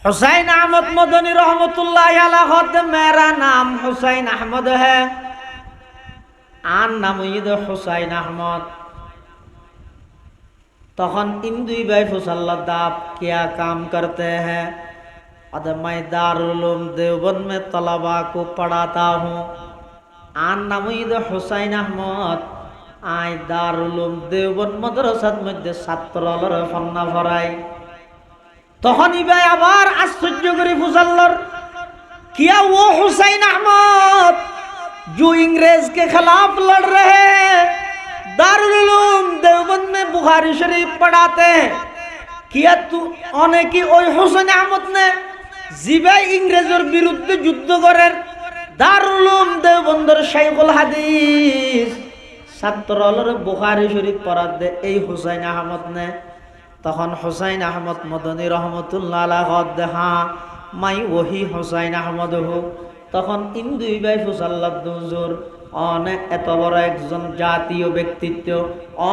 हुसैन अहमद मदनी रहमतुल्लाह अलैह कहते मेरा नाम हुसैन अहमद है, आन नाम ईद हुसैन अहमद। तखन इन दुई भाई फुसल्लत आप क्या काम करते हैं? और मैं दारुल उलूम देवबंद में तलबा को पढ़ाता हूँ। आन नाम ईद हुसैन अहमद, आय दारुल उलूम देवबंद मदरसात मध्य ছাত্রলরে ফন্না ফরাই। तखन इबाई आबार आश्चर्य करी फुसल्लर क्या वो हुसैन अहमद जो इंग्रेज के खिलाफ लड़ रहे हैं, दारुल उलूम देवबंद में बुखारी शरीफ पढ़ाते हैं, क्या तू অনেকে ওই हुसैन अहमद ने জিবাই ইংরেজের বিরুদ্ধে যুদ্ধ করেন দারুল উলূম দেওবন্দের শাইখুল হাদিস ছাত্রলরে বুখারী শরীফ পড়াতে এই हुसैन अहमद ने। तखन हुसैन अहमद मदनी रहमतुल्लाह अलैह कहते हाँ मैं वही हुसैन अहमद हूँ। तखन इन दुई भाई फुसल्लत हुजूर অনেক এত বড় একজন জাতীয় ব্যক্তিত্ব,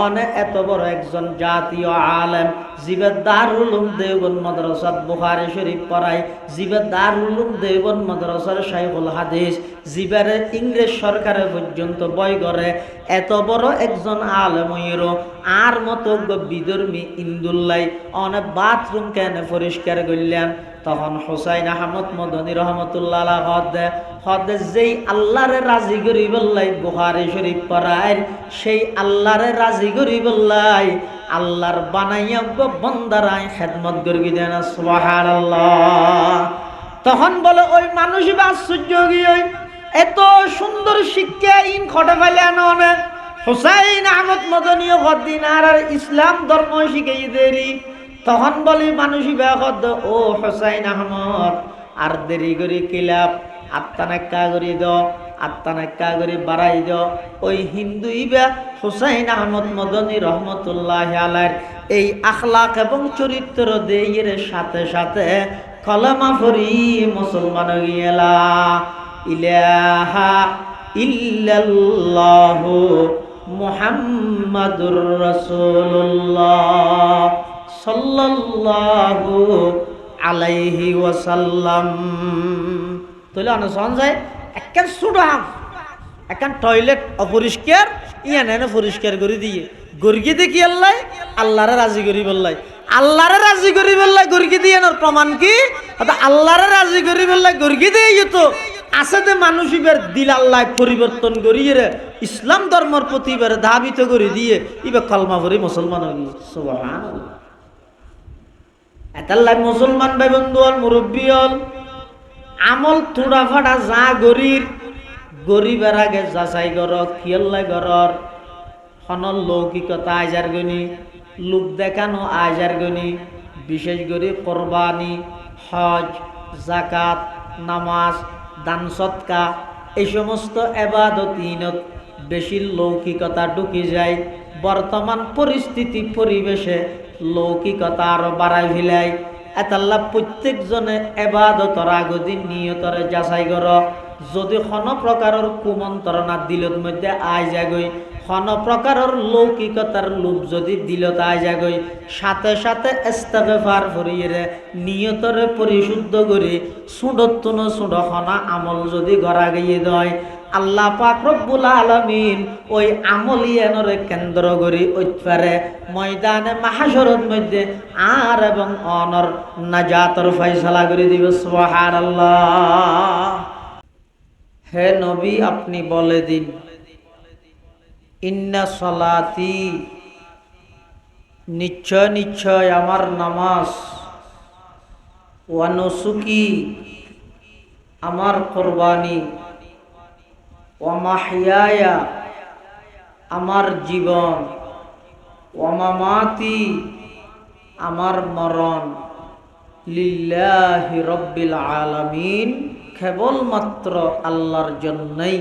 অনেক এত বড় একজন জাতীয় আলেম, জিবে দারুল উলূম দেওবন্দ মাদ্রাসাত বুখারী শরীফ পড়ায়, জিবে দারুল উলূম দেওবন্দ মাদ্রাসার শাইখুল হাদিস, জিবারে ইংরেজ সরকারের পর্যন্ত বয় করে এত বড় একজন আলেম হইরো আর মতো বিধর্মী ইন্দুল্লাই অনেক বাথরুম কেন পরিষ্কার করলেন। তখন হুসাইন আহমদ মদনী রহমতুল্লাহ আলাইহ হদে যেই আল্লাহরে রাজি করি বললাই বুখারী শরীফ পড়ায়, সেই আল্লাহরে রাজি করি বললাই আল্লাহর বানাইয়া বন্দারায় খেদমত করি দেন সুবহানাল্লাহ। তখন বলে ওই মানুষই বা আশ্চর্য গিয়ে এত সুন্দর শিক্ষা ইন খটে ফেলেন হুসাইন আহমদ মদনী হদ্দিন আর ইসলাম ধর্ম শিখাই দেরি। তখন বলি মানুষই ব্যাগ ও হুসাইন আহমদ আর দেরি করি কিলাপ আত্মানাক্কা করি দ আত্মানাক্কা করি বাড়াই দ। ওই হিন্দু ইবা হুসাইন আহমদ মদনী রহমতুল্লাহ আলাইহির এই আখলাক এবং চরিত্র দেয়ের সাথে সাথে কলেমা পড়ি মুসলমান গিয়েলা ইলাহা ইল্লাল্লাহু মুহাম্মাদুর রাসূলুল্লাহ সাল্লাল্লাহু আলাইহি ওয়াসাল্লাম। তাহলে অনুসরণ যায় একখান সুডাম একখান টয়লেট অপরিষ্কার ইয়ান এনে পরিষ্কার করে দিয়ে গর্গি দেখি আল্লাহ আল্লাহরে রাজি করি বললাই, আল্লাহরে রাজি করি বললাই গর্গি দিয়ে প্রমাণ কি আল্লাহরে রাজি করি বললাই গর্গি দিয়ে তো আছে যে মানুষ ইবার দিল আল্লাহ পরিবর্তন করিয়ে ইসলাম ধর্মের প্রতি এবার ধাবিত করে দিয়ে ইবার কলমা পড়ি মুসলমান হই। সুবহানাল্লাহ। এতাল্লাহ মুসলমান ভাই বন্ধু হল মুরব্বী হল আমল থোড়া ফাটা যা গরির গরিবের আগে যাচাই কর খিয়াল্লাই করর হন লৌকিকতা আজার গনি লোক দেখানো আজার গনি বিশেষ করে কোরবানি হজ জাকাত নামাজ দান সৎকা এই সমস্ত এবাদতিনত বেশি লৌকিকতা ঢুকে যায়। বর্তমান পরিস্থিতি পরিবেশে লৌকিকতা আরো বাড়াই ফেলাই। এতাল্লা প্রত্যেকজনে এবাদতর আগদিন নিয়তরে যাচাই কর যদি কোন প্রকারের কুমন্ত্রণা দিলত মধ্যে আই যাগই কোন প্রকারের লৌকিকতার লোভ যদি দিলত আই যাগই সাথে সাথে ইস্তেগফার করিয়ে নিয়তরে পরিশুদ্ধ করে সুডত্তন সুডখনা আমল যদি গড়া গিয়ে দেয় আল্লাহ পাক রব্বুল আলামিন ওই আমলিয়ানরে কেন্দ্র করি ওইপারে ময়দানে মাহশরের মধ্যে আর এবং অনর নাজাতের ফয়সালা করে দিবে। সুবহানাল্লাহ। হে নবী আপনি বলে দিন ইন্না সলাতি নিশ্চয় নিশ্চয় আমার নামাজ ওয়া নুসুকি আমার কুরবানি ওয়া মাহইয়ায়া আমার জীবন ওয়া মামাতি আমার মরণ লিল্লাহি রাব্বিল আলামিন কেবলমাত্র আল্লাহর জন্যই।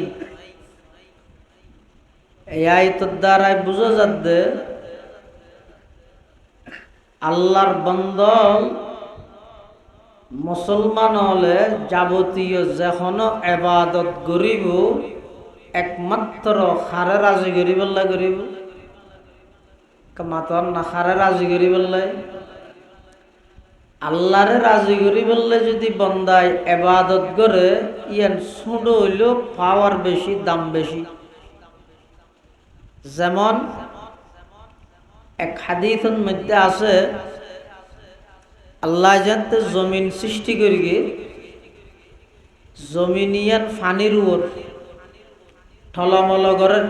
এই আয়াতের দ্বারাই বুঝা যাচ্ছে আল্লাহর বান্দা মুসলমান হলে যাবতীয় যেকোনো ইবাদত করিব একমাত্র খারে রাজি করিবল্লাই করিব মাতন না খারে রাজি করিবল্লাই আল্লাহরে রাজি করি বললে যদি বন্দায় ইবাদত করে ইয়ান ছোট হইল পাওয়ার বেশি দাম বেশি। যেমন এক হাদিসের মধ্যে আছে আল্লাহ জানতে জমিন সৃষ্টি করিগে জমিনিয়ান ফানির উপর ঠলমল করেন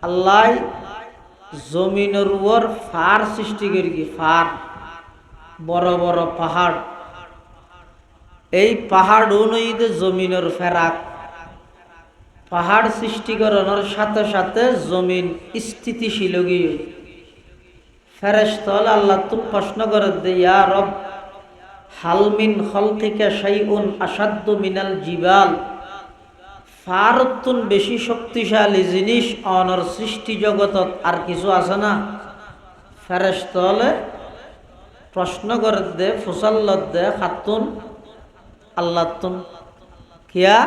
আল্লাহ জমিনের উপর ফার সৃষ্টি করিগে ফার বড় বড় পাহাড় এই পাহাড় অনুযায়ী জমিনের ফেরাক পাহাড় সৃষ্টি করানোর সাথে সাথে জমিন স্থিতিশীল গিয়ে ফেরেশতা আল্লাহ তুম প্রশ্ন করে দে ইয়া রব হালমিন খলকিকা শাইউন আসাদ্দু মিনাল জিবাল ফারতুন বেশি শক্তিশালী জিনিস অনর সৃষ্টি জগতত আর কিছু আছে না? ফেরেশতা প্রশ্ন করে দে ফুসাল্লত দে খাতুন আল্লাহ তুম কিয়া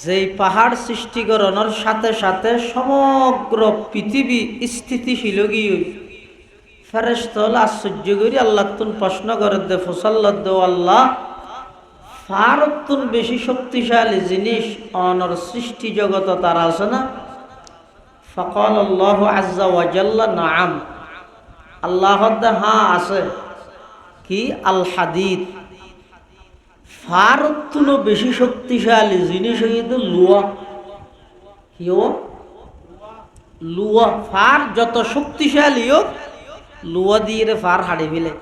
যেই পাহাড় সৃষ্টি করানোর সাথে সাথে সমগ্র পৃথিবী স্থিতিশীল গিয়ে ফেরেশতা আশ্চর্য করি আল্লাহ তুন প্রশ্ন করে দে ফুসাল্লত দে আল্লাহ ফারতুন বেশি শক্তিশালী জিনিস অনর সৃষ্টি জগত তার আছে না? ফাকাল আল্লাহু আজ্জা ওয়া জাল্লা নাআম আল্লাহ হ্যাঁ আছে। কি? আল হাদিদ ফারতুন বেশি শক্তিশালী জিনিস হইতে লুয়া। কিও লুয়া ফার যত শক্তিশালী হোক লুয়া দিয়ে ফার হাড়ি ফেলে।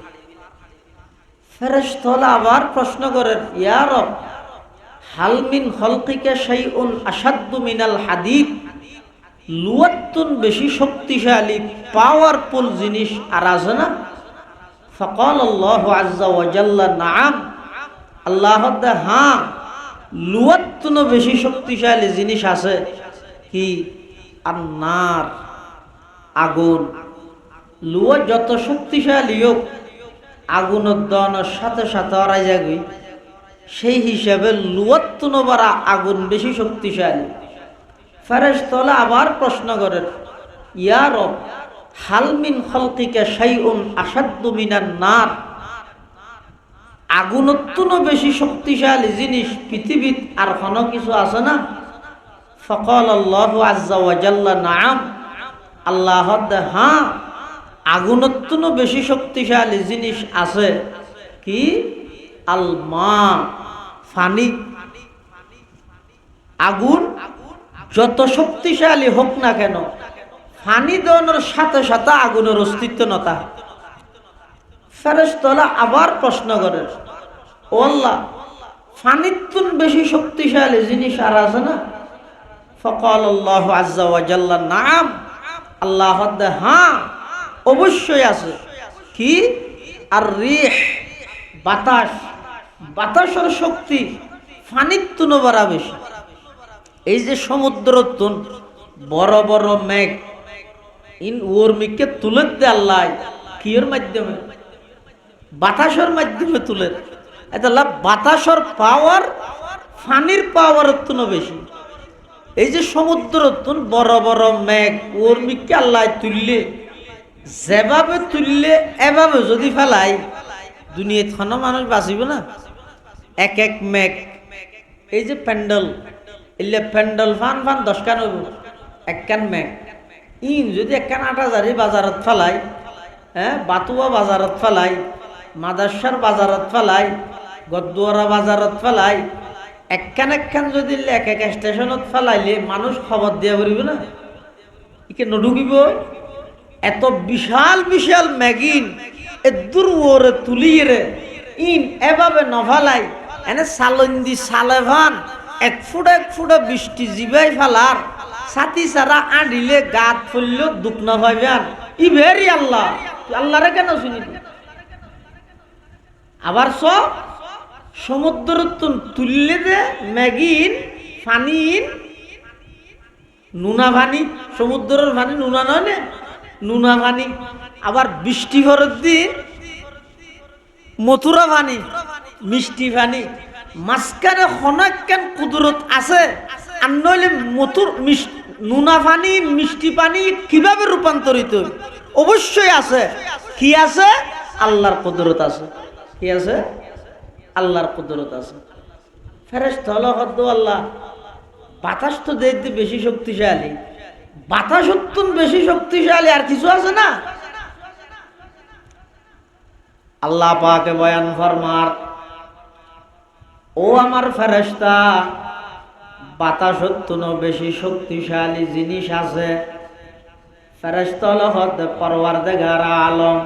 ফেরেশতা আবার প্রশ্ন করেন ইয়া রব হাল মিন খলকিকা শাইউন আসাদ্দু মিনাল হাদিদ লুয়াতুন বেশি শক্তিশালী পাওয়ারফুল জিনিস আর আছে না? ফাকাল আল্লাহু আজ্জা ওয়া জাল্লা নাআম আল্লাহ হ্যাঁ লুয়াতুন বেশি শক্তিশালী জিনিস আছে। কি? আন্নার আগুন। লুয়া যত শক্তিশালী হোক আগুনের দনের সাথে সাথে অরাই যাবি সেই হিসাবে লুয়াতুন বারা আগুন বেশি শক্তিশালী। ফেরেশতা আবার প্রশ্ন করেন ইয়া রব হাল মিন খলকিকা শাইউন আসাদ্দু মিনান নার আগুনতুন বেশি শক্তিশালী জিনিস পৃথিবীত আর কোনো কিছু আছে না? ফাকাল আল্লাহু আজ্জা ওয়া জাল্লা নাআম আল্লাহ হ্যাঁ আগুনতুন বেশি শক্তিশালী জিনিস আছে। কি? আল মা পানি। আগুন যত শক্তিশালী হোক না কেন পানি দেওয়ানোর সাথে সাথে আগুনের অস্তিত্ব নতা। ফেরেশতা আবার প্রশ্ন করে ও আল্লাহ পানিতুন বেশি শক্তিশালী জিনিস আর আছে না? ফাকাল আল্লাহু আজ্জা ওয়া জাল্লা নাআম আল্লাহ হ্যাঁ অবশ্যই আছে। কি? আর রিহ বাতাস। বাতাসের শক্তি পানির তুন বড় বেশি। এই যে সমুদ্র তুন বড় বড় মেঘ ইন ওর মেঘকে তুলে দে আল্লাহ কিয়ের মাধ্যমে? বাতাসের মাধ্যমে তুলে। এটা বাতাসের পাওয়ার পানির পাওয়ারের তুন বেশি। এই যে সমুদ্র তুন বড় বড় মেঘ ওর মেঘকে আল্লাহ তুললে যেভাবে তুললে এভাবে যদি ফেলাই দুনিয়াত কোনো মানুষ বাঁচিব না। এক এক মেঘ এই যে প্যান্ডেল এলে প্যান্ডেল ফান ফান 10 কান হইব একখান মেঘ ইন যদি একখান 8,000 বাজারত ফেলাই বাতুয়া বাজারত ফেলাই মাদাসার বাজারত ফেলাই গদ্দুয়ারা বাজারত ফেলাই একখান একখান যদি এক এক স্টেশনত ফেলাইলে মানুষ খবর দিয়া পারিব না ইকে নঢুকিব। এত বিশাল বিশাল ম্যাগিন এ দূর ওরে তুলিয়ে ইন এভাবে নফালাই এনে সালন্দি সালেভান এক ফুটা বৃষ্টি জিবাই ফেলার সাথী সারা আঁডিলে গাত ফুলল দুঃখ না ভাইবেন ই ভেরি আল্লাহ আল্লাহরে কেন শুনি। আবার সমুদ্র তুললে দে ম্যাগিন ফানিন নুনা ভানি সমুদ্রের ভানি নুনা নয় না নুনা ভানি। আবার বৃষ্টি ঘরের দিন মথুরা ভানি মিষ্টি ভানি। মাঝখানে হনাক্যান কুদরত আছে আর নইলে নুনা পানি মিষ্টি পানি কিভাবে রূপান্তরিত? অবশ্যই আছে। কি আছে? আল্লাহর কুদরত আছে। কি আছে? আল্লাহর কুদরত আছে। ফেরেশতা হলো হদ্দ আল্লাহ, বাতাস তো দেখতে বেশি শক্তিশালী, বাতাস অত্যন্ত বেশি শক্তিশালী, আর কিছু আছে না? আল্লাহ পাকে বয়ান ফরমার, ও আমার ফেরেশতা, বাতাস অত্যন্ত বেশি শক্তিশালী জিনিস আছে। ফেরেশতা হলো হদ্দ পরওয়ারদিগার আলম,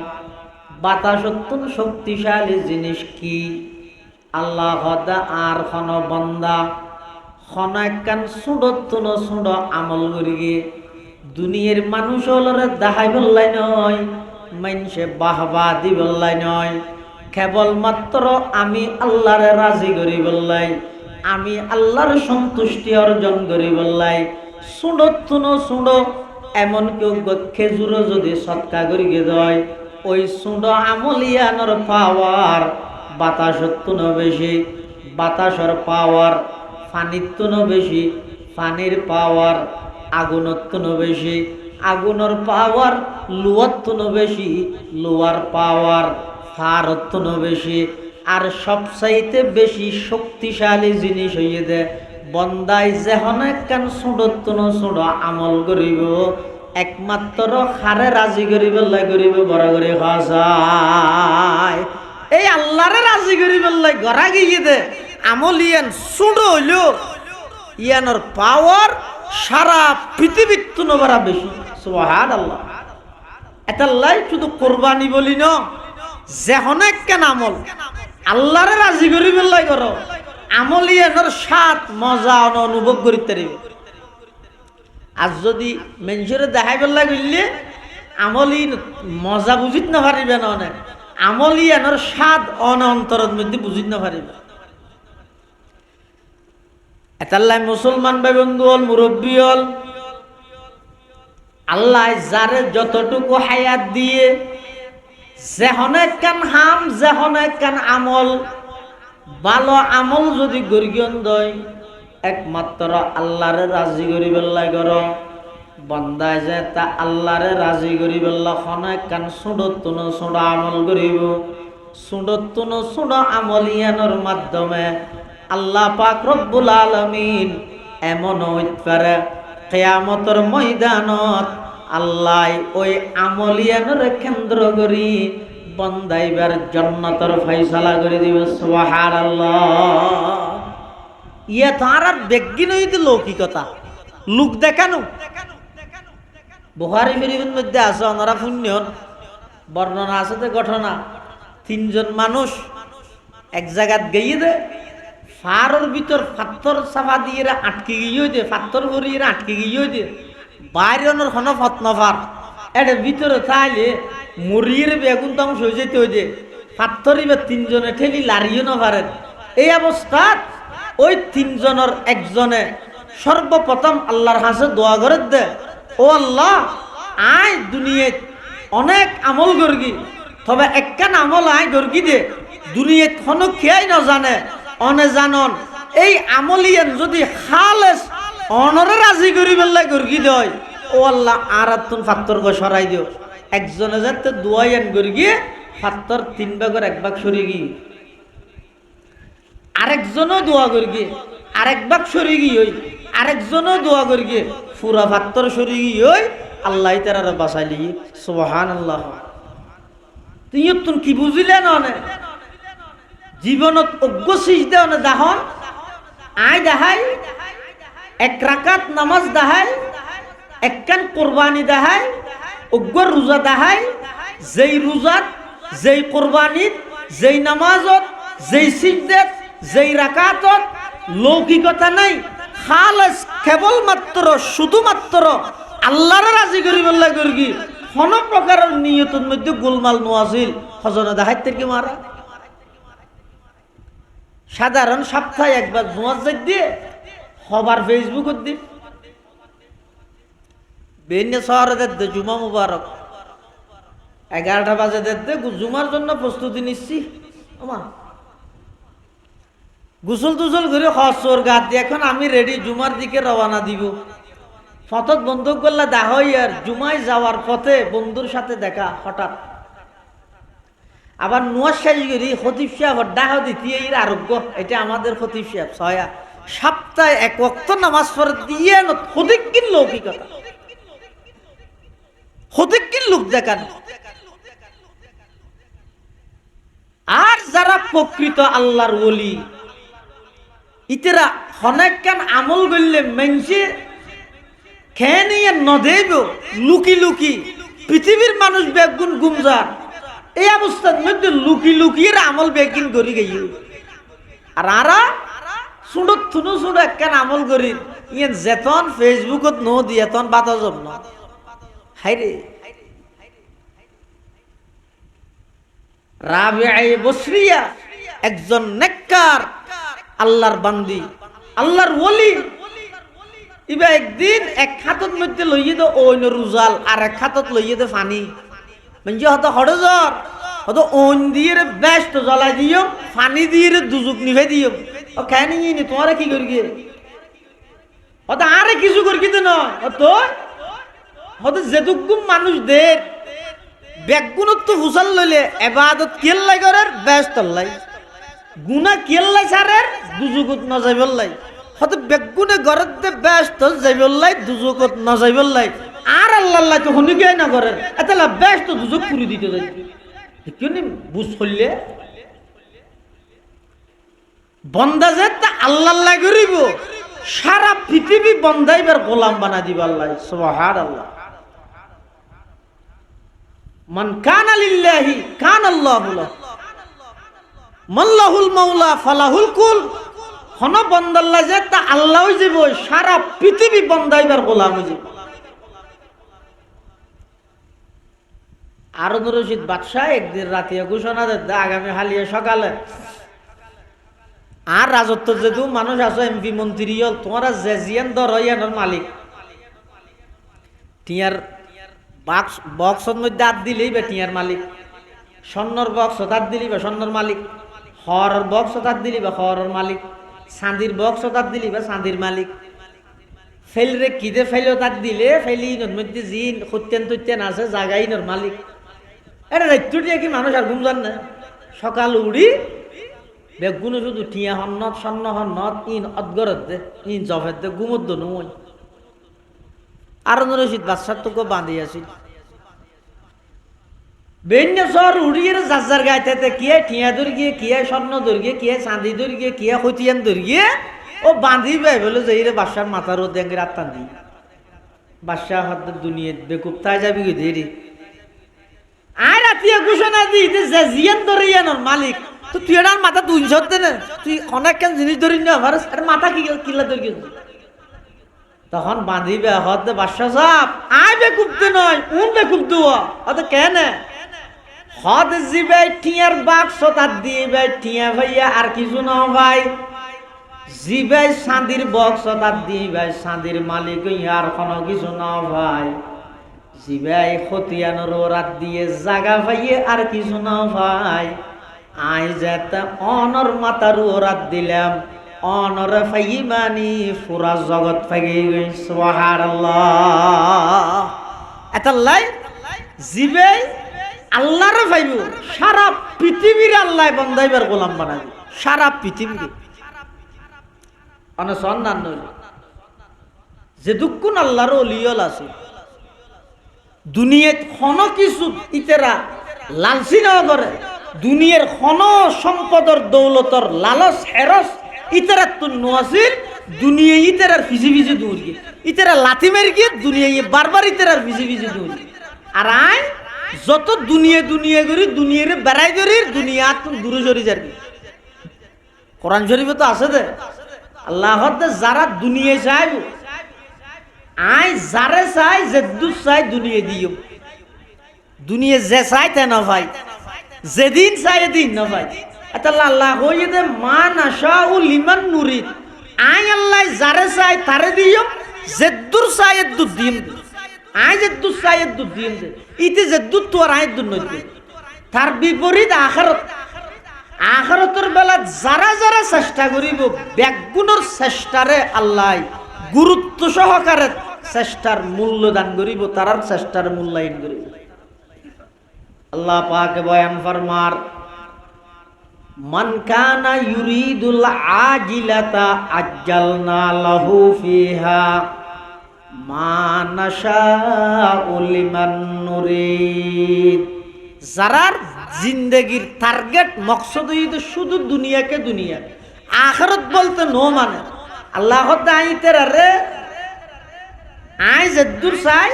বাতাস অত্যন্ত শক্তিশালী জিনিস কি? আল্লাহ হদ্দা আর খন বন্দা খন একখান ছোট ছোট আমল করি গিয়ে দুনিয়ার মানুষ হলরে দেখাই বললাই নয়, মানুষে বাহবা দি বললাই নয়, কেবলমাত্র আমি আল্লাহরে রাজি করি বললাই, আমি আল্লাহর সন্তুষ্টি অর্জন করি বললাই। ছোট এমন কেউ খেজুরও যদি সৎকা করি গে দেয়, ওই ছোট আমলিয়ানোর পাওয়ার বাতাসত্ব বেশি, বাতাসর পাওয়ার পানিত্ব বেশি, পানির পাওয়ার আগুনত্ব বেশি, আগুনের পাওয়ার লোয়াত্ব বেশি, লোয়ার পাওয়ার ফারত্ব বেশি। আর সবচাইতে বেশি শক্তিশালী জিনিস হইয়ে দে বন্দায় যেহন একখান ছোট আমল করিব, একমাত্র হারে রাজি করিব করিব বড় করে খায়। এই আল্লাহরে রাজি করিব গড়া গিয়ে দে আমল ইয়ান ছোট হইল, ইয়ানোর পাওয়ার সারা পৃথিবীর তুলনায় বেশি। সুবহানাল্লাহ। এটাল্লাই শুধু কোরবানি বলি ন, যেহন একখান আমল আল্লাহরে রাজি করিব করো, আমল ইয়ানোর স্বাদ মজা অনুভব করিতে পারিবে। আর যদি মেনসরে দেখাই বেলা গিলে আমলি মজা বুঝিত না পারিবে না, অনেক আমলি এনার স্বাদ অন্তরের মধ্যে বুঝিত না পারিবে। এটাল্লাই মুসলমান ভাই বন্ধু হল, মুরব্বী হল, আল্লাহ যারে যতটুকু হায়াত দিয়ে যেহন একখান হাম যেহন একখান আমল ভালো আমল যদি গরিয়ন দয়, একমাত্র আল্লাহরে রাজি করি বেল্লাই কর বন্দায় যে তা আল্লাহরে রাজি করি বেল্লা খন একখান ছোট আমল করিব। ছোট আমল ইয়ানোর মাধ্যমে আল্লাহ পাক রব্বুল আলামিন এমন হইতে পারে কিয়ামতের ময়দানত আল্লাহ ওই আমল ইয়ানোর কেন্দ্র করি বন্দাইবার জান্নাতের ফয়সালা করে দিবে। সুবহানাল্লাহ। ইয়া তার আর বেগিন হইতে লৌকিকতা, লোক দেখানো। বুখারী শরীফের মধ্যে আছে, ওনারা পুণ্যন বর্ণনা আছে যে ঘটনা, তিনজন মানুষ এক জায়গাত গিয়ে দে ফারর ভিতর পাথর চাপা দিয়ে আটকে গিয়ে দে, পাথর ভরিয়ে আটকে গিয়ে দে, বাইরের হন ফতনফার এটা ভিতরে চাইলে মরিয়ে বেগুন তং সই যেতে হয়ে যে পাথরই বা তিনজনে ঠেলি লাড়িও না পারেন। এই অবস্থাত ওই তিনজনের একজনে সর্বপ্রথম আল্লাহর কাছে দোয়া করে দে, ও আল্লাহ আয় দুনিয়াত অনেক আমল গর্গি, তবে একখান আমল আয় গর্গি দে দুনিয়াত কোনো খেয়াই না জানে অনে জানন, এই আমলিয়ান যদি খালেস অনরে রাজি করি বেল্লাই গর্গি দেয়, ও আল্লাহ আর তুন ফাত্তর গো সরাই দিও। একজনে যাতে দোয়াইয়ান গর্গিয়ে ফাত্তর 3 ভাগের 1 ভাগ সরিয়ে গিয়ে, আরেকজনও দোয়া করি গিয়ে আরেক ভাগ সরি গিয়ে, আরেকজনও দোয়া করি গিয়ে পুরা ফাত্তর সরি গিয়ে আল্লাহ তারা বাঁচাইলি। সুবহানাল্লাহ। তুই তুন কি বুঝিলে না জীবনত অজ্ঞ সিজদে অনে দাহন আয় দেখাই, 1 রাকাত নামাজ দেখাই, একখান কোরবানি দেখাই, অজ্ঞর রোজা দেখাই, যেই রোজাত যেই কোরবানিত যেই নামাজত যেই সিজদাত যেই রাকাতত লৌকিকতা নাই, খালেস কেবলমাত্র শুধুমাত্র আল্লাহর রাজি করি বললা করি, কোন প্রকারের নিয়তের মধ্যে গোলমাল নোয়াছিল হজনে দেখাইতে কি মারা। সাধারণ সপ্তাহে একবার জুমার দিয়ে সবার ফেসবুকত দি বেনে শহরে দে জুমা মুবারক 11টা বাজে দে জুমার জন্য প্রস্তুতি নিচ্ছি, গোসল টুসল করে হসর গাত দিয়ে এখন আমি রেডি জুমার দিকে রওনা দিব। ফতত বন্ধু করলে দেখা আর জুমায় যাওয়ার পথে বন্ধুর সাথে দেখা হঠাৎ আবার নোয়াজ শাহী খতিব সাহেব ডাহ দিতে এর আরোগ্য, এটা আমাদের খতিব সাহেব ছয়া সপ্তাহে এক ওয়াক্ত নামাজ পড়ে দিয়ে খতিব কিন লৌকিকতা, খতিব কিন লোক দেখান। আর যারা প্রকৃত আল্লাহর ওলি ইতেরা অনেক কান আমল করলে মেনছে খেয়ে নিয়ে নদেব লুকি লুকি পৃথিবীর মানুষ বেগুন গুমজার এই অবস্থার মধ্যে লুকি লুকিয়ে আমল বেগিন করি গেই। আর আরা সুডত থুনু সুড একখান আমল করি ইয়ে যেতন ফেসবুকত নো দিয়ে তন বাতা যাব না। হাই রে রাবিআ বসরিয়া একজন নেককার আল্লাহর বান্দি, আল্লাহর ওলি। ইবা একদিন এক হাতত মধ্যে লইয়ে দো ওইন রুজাল আর এক হাতত লইয়ে দে ফানি, মানে হয়তো হড়জর হয়তো ওন দিয়ে ব্যস্ত জ্বলাই দিও, ফানি দিয়ে দুজুক নিভে দিও। ও খাই নি তোমারা কি করি গিয়ে হয়তো আরে কিছু করি কিন্তু নয়, হয়তো যেটুকু মানুষদের বেগুনত তো ফুসাল লইলে এবাদত কেল্লাই করার ব্যস্ত লাই, গুনা কেল্লাই সারের দুজুকত ন যাইবল্লাই, হয়তো বেগুনে ঘরের দে ব্যস্ত যাইবল্লাই দুজুকত ন যাইবল্লাই। আর আল্লাহ তো শুনি গিয়ে না করেন এত ব্যস্ত দুজক পুরি দিতে যাই কিনি বুঝ করলে বন্দা যে আল্লাহ করিব সারা পৃথিবী বন্দাইবার গোলাম বানা দিব আল্লাহ। সুবহানাল্লাহ। মান কানা লিল্লাহি কানা আল্লাহু লাহু মাল্লাহুল মাওলা ফালাহুল কুল। হন বন্দাল্লাহ যে তা আল্লাহ যাব সারা পৃথিবী বন্দাইবার গোলাম হয়ে যাব। হারুন রশিদ বাদশাহ একদিন রাতে ঘোষণা দেয় আগামী হালিয়া সকালে আর রাজত্ব যেহেতু মানুষ আছো এমপি মন্ত্রী হল তোমরা যে জিয়ান দর হইয়ানোর মালিক টিয়ার বক্সের মধ্যে হাত দিলেই বা টিয়ার মালিক, স্বর্ণর বক্স হাত দিলি বা স্বর্ণর মালিক, হরের বক্স হাত দিলি বা হরের মালিক, চাঁদির বক্স হাত দিলি বা চাঁদির মালিক। ফেলরে কিদে ফেলো তাক দিলে ফেলি মধ্যে জিন সত্যেন তৈত্যেন আছে জাগাইনর মালিক। এটা দায়িত্ব দিয়ে কি মানুষ আর ঘুম যান না? সকাল উড়ি বেগুনো শুধু টিয়া হন্নত স্বর্ণ হন্নত ইন অদগরত দে ইন জফের দে ঘুমত দো নই। হারুন রশিদ বাদশার তোকে বাঁধি আসি বেন্যসর উড়িয়ে যার গাইতে কিয়ে টিয়া ধরে গিয়ে কিয়ে স্বর্ণ ধরে গিয়ে কিয়ে চাঁদি ধরে গিয়ে কিয়ে খতিয়ান ধরে গিয়ে ও বাঁধি বে বলে যে রে বাদশার মাথার ও দেঙ্গে রাত্তান দি বাদশাহ হদ দুনিয়া বেকুব তাই যাবি কি দেরি আর রাতিয়া ঘোষণা দি যে জিয়ান ধরে ইয়ানোর মালিক তো তুই এটার মাথা তুই সত্যি না তুই অনেক কেন জিনিস ধরি না আর মাথা কি কিল্লা ধরে গেছে। তখন বাঁধিবে হদ বাদশাহ সাহেব আয় বেকুবতে নয় উন বেকুব দেওয়া অত কেন হদ জিবে টিয়ার বাক্স তার দিবে টিয়া ভাইয়া আর কিছু না ভাই জিবে চাঁদির বক্স তার দিবে চাঁদির মালিক আর কোনো কিছু না ভাই জিবে খতিয়ানোর রাত দিয়ে জাগা ভাইয়ে আর কিছু না ভাই আই যেতে অনর মাতার রাত দিলাম অনর ফাই মানি পুরা জগৎ ফাইগে গই। সুবহানাল্লাহ। এতাল্লাই জিবে আল্লাহর ফাইব সারা পৃথিবীর আল্লাহ বন্দাইবার গোলাম বানাই সারা পৃথিবীর অনে সন্ধান নইল যে দুঃখুন আল্লাহর ওলিয়ল আছে দুনিয়াত কোন কিছু ইতেরা লালসি না করে দুনিয়ার কোন সম্পদর দৌলতর লালস হেরস ইতেরা তো নোয়াসিল দুনিয়া ইতেরার ফিজি ফিজি দূর গিয়ে ইতেরা লাথি মেরে গিয়ে দুনিয়া বারবার ইতেরার ফিজি ফিজি দূর আর আয় যত দুনিয়া দুনিয়া করি দুনিয়ারে বেড়াই করি দুনিয়া তুমি দূরে সরি যাবি। কোরআন শরীফে তো আছে দে আল্লাহ যারা দুনিয়া চাই আয় যারে চাই যে দুধ চাই দুনিয়া দিও দুনিয়া যে চাই তে না ভাই যেদিন চাই এদিন না ভাই। আল্লাহ হয়ে দে মা নাশা ও লিমান নুরিদ আয় আল্লাহ যারে চাই তারে দিও যে দূর চাই দুধ দিম আয় যে দুধ চাই দুধ দিম যে ইতে যে দুধ তো আর আয়ের দুধ নয়। তার বিপরীত আখিরাতের বেলা যারা যারা চেষ্টা করিব বেগুনের চেষ্টারে আল্লাহ গুরুত্ব সহকারে চেষ্টার মূল্য দান করিব তারার চেষ্টার মূল্যায়ন করিব। আল্লাহ পাক বয়ান ফরমার, মান কানা ইউরিদুল আজিলাতা আজ্জালনা লাহু ফিহা মা নাশাউ লিমান নুরিদ। যারার জিন্দেগির টার্গেট মকসদ হইতে শুধু দুনিয়াকে দুনিয়া, আখিরাত বলতে নো মানে আল্লাহ আইতে রে আই যদ্দুর চাই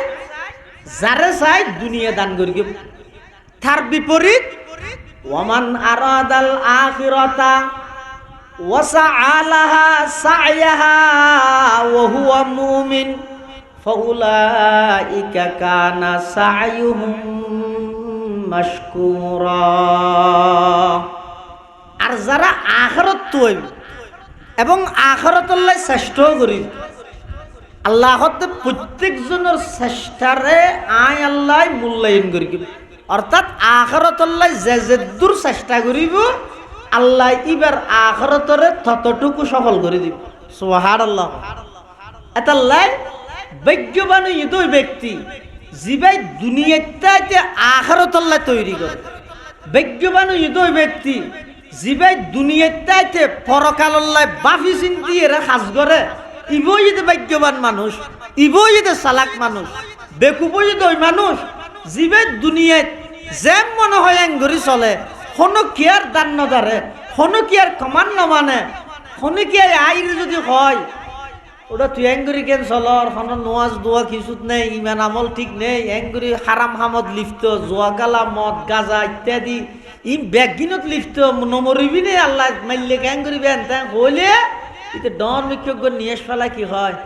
যারে চাই দুনিয়া দান করি। তার বিপরীত ওয়ামান আরাদাল আখিরাতা ওয়া সাআলাহা সা'য়াহা ওয়া হুয়া মুমিন ফাউলাইকা কানা সা'য়ুহুম মাশকুরা। আর যারা আখিরাত তৈব এবং আখিরাতের লাই চেষ্টা করি, আল্লাহ প্রত্যেকজনের চেষ্টারে আই আল্লাহ মূল্যায়ন করি। অর্থাৎ আখিরাতের লাই যে দূর চেষ্টা করিব আল্লাহ ইবার আখিরাতরে ততটুকু সফল করে দিব। সুবহানাল্লাহ। এতাল্লাই ভাগ্যবান ওই ব্যক্তি যিবাই দুনিয়াতে আখিরাতের লাই তৈরি করে। ভাগ্যবান ওই ব্যক্তি যিবাই দুনিয়াতে পরকালের লাই বাফি চিন্তি এরা কাজ করে। ইবই যদি ভাগ্যবান মানুষ, ইবই যদি চালাক মানুষ। বেকুবই যদি ওই মানুষ যিবাই দুনিয়াত যেম মনে হয় এঙ্গরি চলে, কোনো কি আর দান নদারে, কোনো কি আর কমান নমানে, কোনো কি আর আইর যদি হয় ওটা তুই এঙ্গুরি কেন চলর, কোনো নোয়াজ দোয়া কিছুত নেই, ইমান আমল ঠিক নেই, এঙ্গুরি হারাম হামদ লিপ্ত, জোয়াগালা মদ গাজা ইত্যাদি ই ব্যাগিনত লিপ্ত, নমরিবি নেই আল্লাহ মাইলে এঙ্গুরি বেন তা হইলে ইতে ডর মিক্ষজ্ঞ নিয়ে ফেলা কি হয়।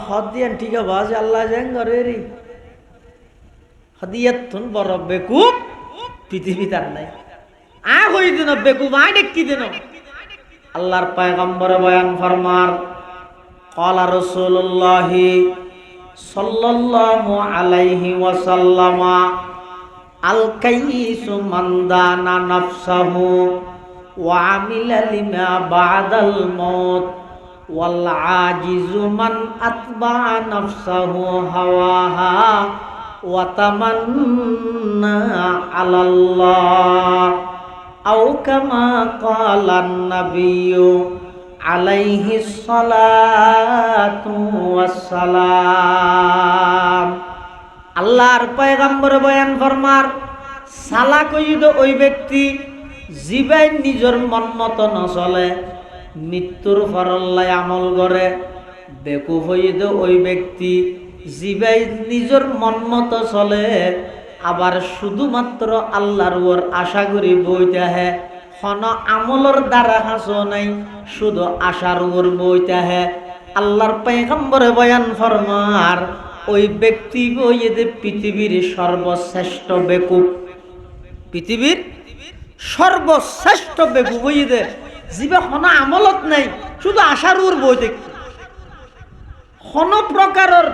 হদ দিয়ান ঠিক আছে আল্লাহ জেঙ্গরে রে হদিয়াতুন বড় বেকুব পৃথিবী তার নাই। আ হই দিন বেকুব আই ডেকি দিন। আল্লাহর পয়গম্বর বয়ান ফরমার, ক্বালা রাসূলুল্লাহ সাল্লাল্লাহু আলাইহি ওয়াসাল্লাম, আল কাইসু মান দানা নাফসাহু ওয়া আমিলা লিমা বাদাল মাউত ওয়াল আজিজু মান আতবা নাফসাহু হাওয়াহা ওয়া তামান্না আলাল্লাহ আও কামা ক্বালান নাবিয়্যু আলাইহিস সালাতু ওয়াস সালাম। আল্লাহর পয়গম্বর বয়ান ফরমার, সালাক হইল ওই ব্যক্তি যিবাই নিজের মন মতো নচলে, মৃত্যুর ফরল্লাই আমল করে। বেকুফ হইল ওই ব্যক্তি যিবাই নিজের মন মতো চলে, আবার শুধুমাত্র আল্লাহর ওর আশা করি বইতে হে, হন আমলর দ্বারা হাসো নাই, শুধু আশার ওর বইতে হে। আল্লাহর পয়গম্বরে বয়ান ফরমার, ওই ব্যক্তি বইয়ে পৃথিবীর সর্বশ্রেষ্ঠ বেকুব, পৃথিবীর সর্বশ্রেষ্ঠ বেকুব বইয়ে যিবা হন আমলত নাই, শুধু আশার ওর বই দেখতে, হন প্রকারের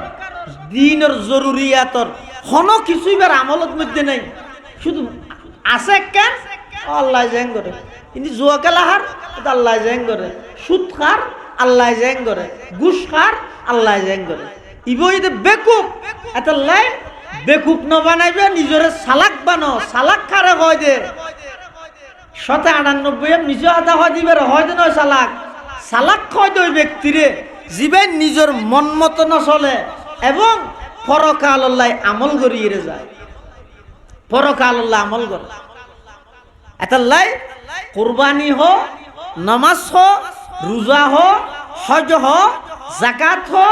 দিনের জরুরিয়াতর হন কিছুই বার আমলত মধ্যে নাই, শুধু আছে কেন আল্লাহ জেং করে। কিন্তু জুয়া খেলাহার আল্লাহ জেং করে, সুদ খার আল্লাহ জেং করে, ঘুষ খার আল্লাহ জেং করে। ইবই বেকুব এটা লাই বেকুব ন বানাইবে, নিজরে সালাক বানো। সালাক খারে হয় দে 99 নিজে আধা হয় দিবে হয় দে নয় সালাক। সালাক হয় দে ওই ব্যক্তিরে যিবাই নিজের মন মতো নচলে এবং পরকাল আল্লাহ আমল করিয়ে যায়, পরকাল আল্লাহ আমল করে। এটালাই কুরবানি হো, নামাজ হো, রোজা হো, হজ হো, যাকাত হো,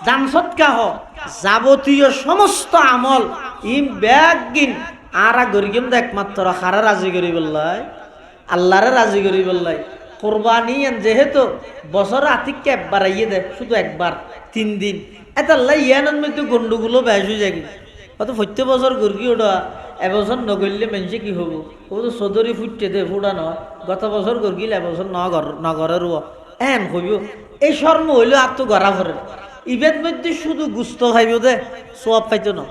দান সদকা হো, যাবতীয় সমস্ত আমল ইম ব্যাগিন আরা গরিগম একমাত্র খারা রাজি করি বললাই, আল্লাহরে রাজি করি বললাই। কুরবানি যেহেতু বছর আতিককে একবার আইয়ে দেয়, শুধু একবার 3 দিন, এটাল্লাই ইয়ানোর মধ্যে গন্ডগুলো বেশ হয়ে যায়। কত প্রত্যেক বছর গর্গি ওটা এবছর নগরলে মানুষে কি হবো, ও তো চৌধুরী ফুটতে দে ফুটা নয়, গত বছর গর্গিল এবছর নগরে রুয়া এন হইব। এই শর্ম হইলেও আর তো গড়া ভরে ইবের মধ্যে শুধু গুস্ত খাইব দে, সব পাইতো না।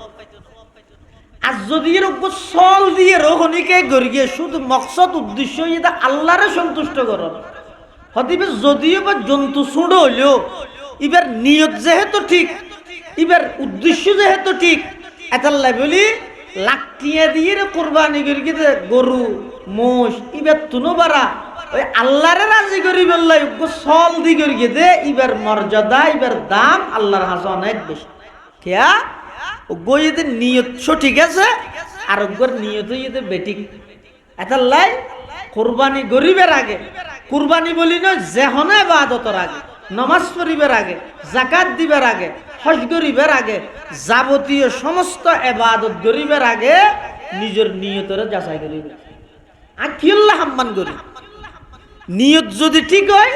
আর যদি এরকম চল দিয়ে রোহনিকে গড়িয়ে শুধু মকসদ উদ্দেশ্য এটা আল্লাহরে সন্তুষ্ট কর হতিবে। যদিও বা জন্তু ছুড়ো হইলেও এবার নিয়ত যেহেতু ঠিক, এবার উদ্দেশ্য যেহেতু ঠিক, এটাল্লাই বলি লাকটিয়া দিয়ে কোরবানি করি দে গরু মোষ ইবার তুনো বারা ওই আল্লাহরে রাজি করি বললাই সল দি করি দে ইবার মর্যাদা ইবার দাম আল্লাহর হাসে অনেক বেশি কেয়া গইতে নিয়ত সঠিক আছে আর ওর নিয়ত ইতে বেঠিক এটার লাই কোরবানি গরিবের আগে কুরবানি বলি না যেহনে ইবাদতের আগে নামাজ পড়িবার আগে যাকাত দিবার আগে হজ করিবার আগে যাবতীয় সমস্ত ইবাদত করিবার আগে নিজের নিয়তরে যাচাই করিবে আকিল্লাহ সম্মান করি নিয়ত যদি ঠিক হয়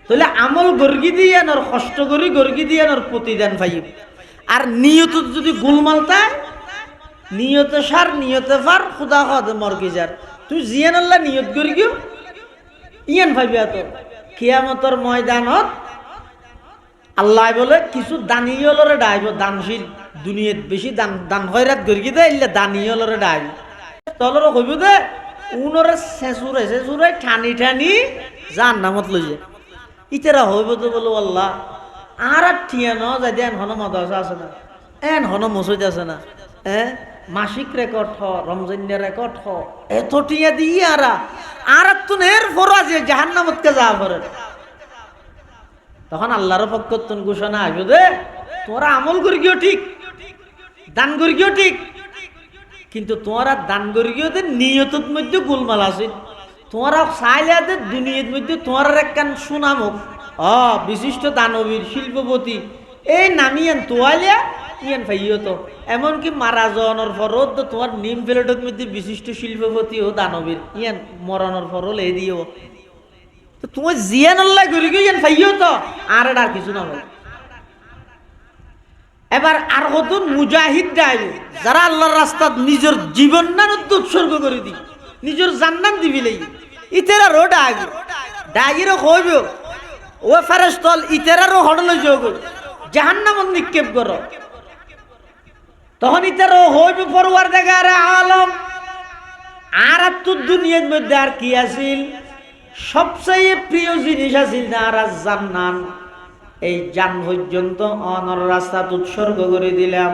তাহলে আমল গর্গি দিয়ে আর কষ্ট করি গর্গি দিয়ে আর প্রতিদান পাইব আর নিয়ত যদি গোলমাল তাই নিয়তে সার নিয়তে ফার খুদা খদ মরগি যার তুই জিয়ান আল্লাহ নিয়ত করি গিয়ে ইয়ান ভাবি এত কিয়ামতের ময়দানত আল্লাহ বলে কিছু দানিয়লরে ডাইব দানশীল দুনিয়াত বেশি দান দান খয়রাত গর্গি দে ইল্লা দানিয়লরে ডাইব তলর কইব দে উনরে শেষুরে ঠানি ঠানি জাহান্নামত লই যায় ইতেরা হইব তো বলো আল্লাহ আর ঠিয়া ন যাই দেন হন মাদ্রাসা আছে না এন হন মসজিদ আছে না মাসিক রেকর্ড হ রমজানিয়া রেকর্ড হ এত টিয়া দিয়ে আর তুন এর ফরাজ জাহান্নামতকে যা করে তখন আল্লাহর পক্ষ তুন ঘোষণা আসবে দে তোরা আমল করি গিয়েও ঠিক দান করি গিয়েও ঠিক কিন্তু তোরা দান করি গিয়েও নিয়তর মধ্যে গোলমাল আছে তোরা চাইলে দুনিয়ার মধ্যে তোমার একখান সুনামক বিশিষ্ট দানবীর শিল্পপতি এই নামিয়ান তোয়ালিয়া ইয়ান ভাইও তো এমনকি মারা যাওয়ানোর পরও তো তোমার নিম প্লেটের মধ্যে বিশিষ্ট শিল্পপতি ও দানবীর ইয়ান মরানোর পরও লে দিও তো তোমার জিয়ান আল্লাহ করি গিয়ে ইয়ান ভাইও তো আর এটা আর কিছু না হয় এবার আর কত মুজাহিদ ডাইব যারা আল্লাহর রাস্তাত নিজের জীবন না উৎসর্গ করে দি নিজের জান্নাত দিবি লাই ইতেরা রো ডাইব ডাইরও কইব ও ফেরেশতল ইতেরারও হড়লে যোগ জাহান্নামত নিক্ষেপ করো তখন ইতারও হইব পরওয়ারদিগার আলম আর তুই দুনিয়ার মধ্যে আর কি আছিল সবচেয়ে প্রিয় জিনিস আছিল না আর জান্নাত এই জান পর্যন্ত অনর রাস্তা উৎসর্গ করে দিলাম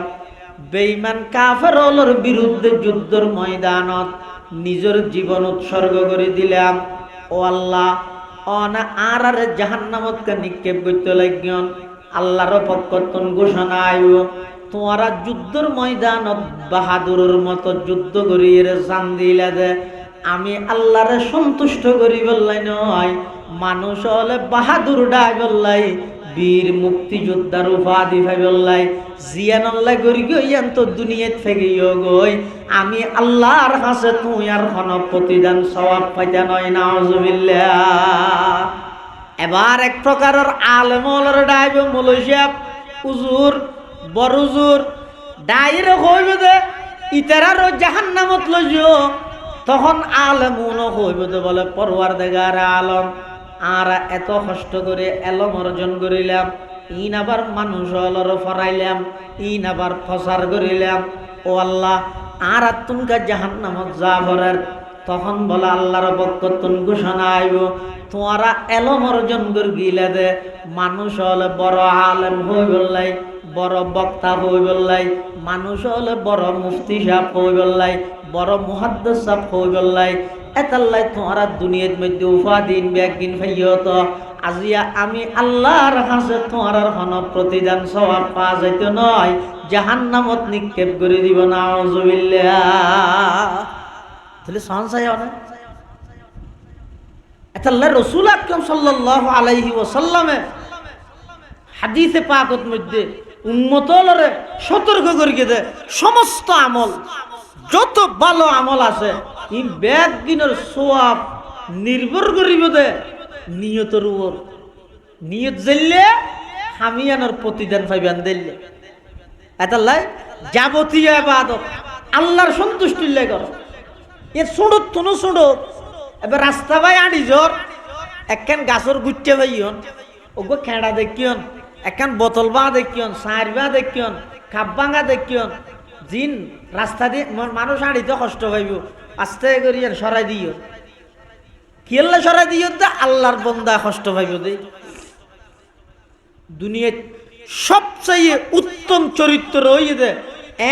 বেঈমান কাফেরদের বিরুদ্ধে যুদ্ধের ময়দানত নিজের জীবন উৎসর্গ করে দিলাম ও আল্লাহ অনা আর জাহান্নামতকে নিক্ষেপ করতে লাগন আল্লাহর পক্ষ থেকে ঘোষণা আইব তোমরা যুদ্ধের ময়দানত বাহাদুরের মতো যুদ্ধ করিয়ে জান দিলে দে আমি আল্লাহরে সন্তুষ্ট করি বললাই নয় মানুষ হলে বাহাদুর ডাই বললাই বীর মুক্তিযোদ্ধার উপাধি ভাই বললাই জিয়ান আল্লাহ করি গইয়ান তো দুনিয়াত থেকে গই আমি আল্লাহর কাছে তুই আর কোন প্রতিদান সওয়াব পাইতা নয় নাউজুবিল্লাহ এবার এক প্রকারের আলেম হলর ডাইব মৌলভী হুজুর বড় হুজুর ডাইরে কইব দে ইতারারও জাহান্নামত লইও তখন আলেমুনও কইব দে বলে পরওয়ারদিগার আলম আর এত কষ্ট করে এলম অর্জন করিলাম ইন আবার মানুষ হলর ফরাইলাম ইন আবার প্রচার করিলাম ও আল্লাহ আর তুমকা জাহান্নামত যা ভরার তখন বলে আল্লাহর পক্ষ থেকে ঘোষণা আইব তোমরা এলম অর্জন করে গিলে দে মানুষ হলে বড় আলেম হই বললাই বড় বক্তা হই বললাই মানুষ হলে বড় মুফতি সাহেব হই বললাই বড় মুহাদ্দিস সাহেব হই বললাই এতাল্লাই তোমরা দুনিয়ার মধ্যে উপাদিন ব্যাগিন ভাইও তো আজিয়া আমি আল্লাহর কাছে তোমার কোন প্রতিদান সওয়াব পাওয়া যাইতে নয় জাহান্নামত নিক্ষেপ করে দিব নাউজুবিল্লাহ তাহলে সংশয় না আল্লাহ রাসূল আকরাম সাল্লাল্লাহু আলাইহি ওয়াসাল্লামে হাদিসে পাকের মধ্যে উম্মতলরে সতর্ক করে দেয় সমস্ত আমল যত ভালো আমল আছে এই ব্যাগিনের সওয়াব নির্ভর করিব দে নিয়তের উপর নিয়ত জেললে হামিয়ানোর প্রতিদান পাইবেন দিলে এতাল্লাই যাবতীয় ইবাদত আল্লাহর সন্তুষ্টির লাগে করো এর ছোড়ত তুনো ছোড়ত এবার রাস্তা ভাই আড়ি জ্বর একখান গাছর গুট্টে ভাইয়ন ওগো খেড়া দেখিয়ন একখান বোতল বা দেখিয়ন সার বা দেখিয়ন খাপ ভাঙা দেখিয়ন জিন রাস্তা দিয়ে মানুষ আড়িতে কষ্ট পাইব আস্তে করিয়া সরাই দিও কিল্লা সরাই দিও তো আল্লাহর বন্দা কষ্ট পাইব দে দুনিয়ার সবচেয়ে উত্তম চরিত্র হয়ে দে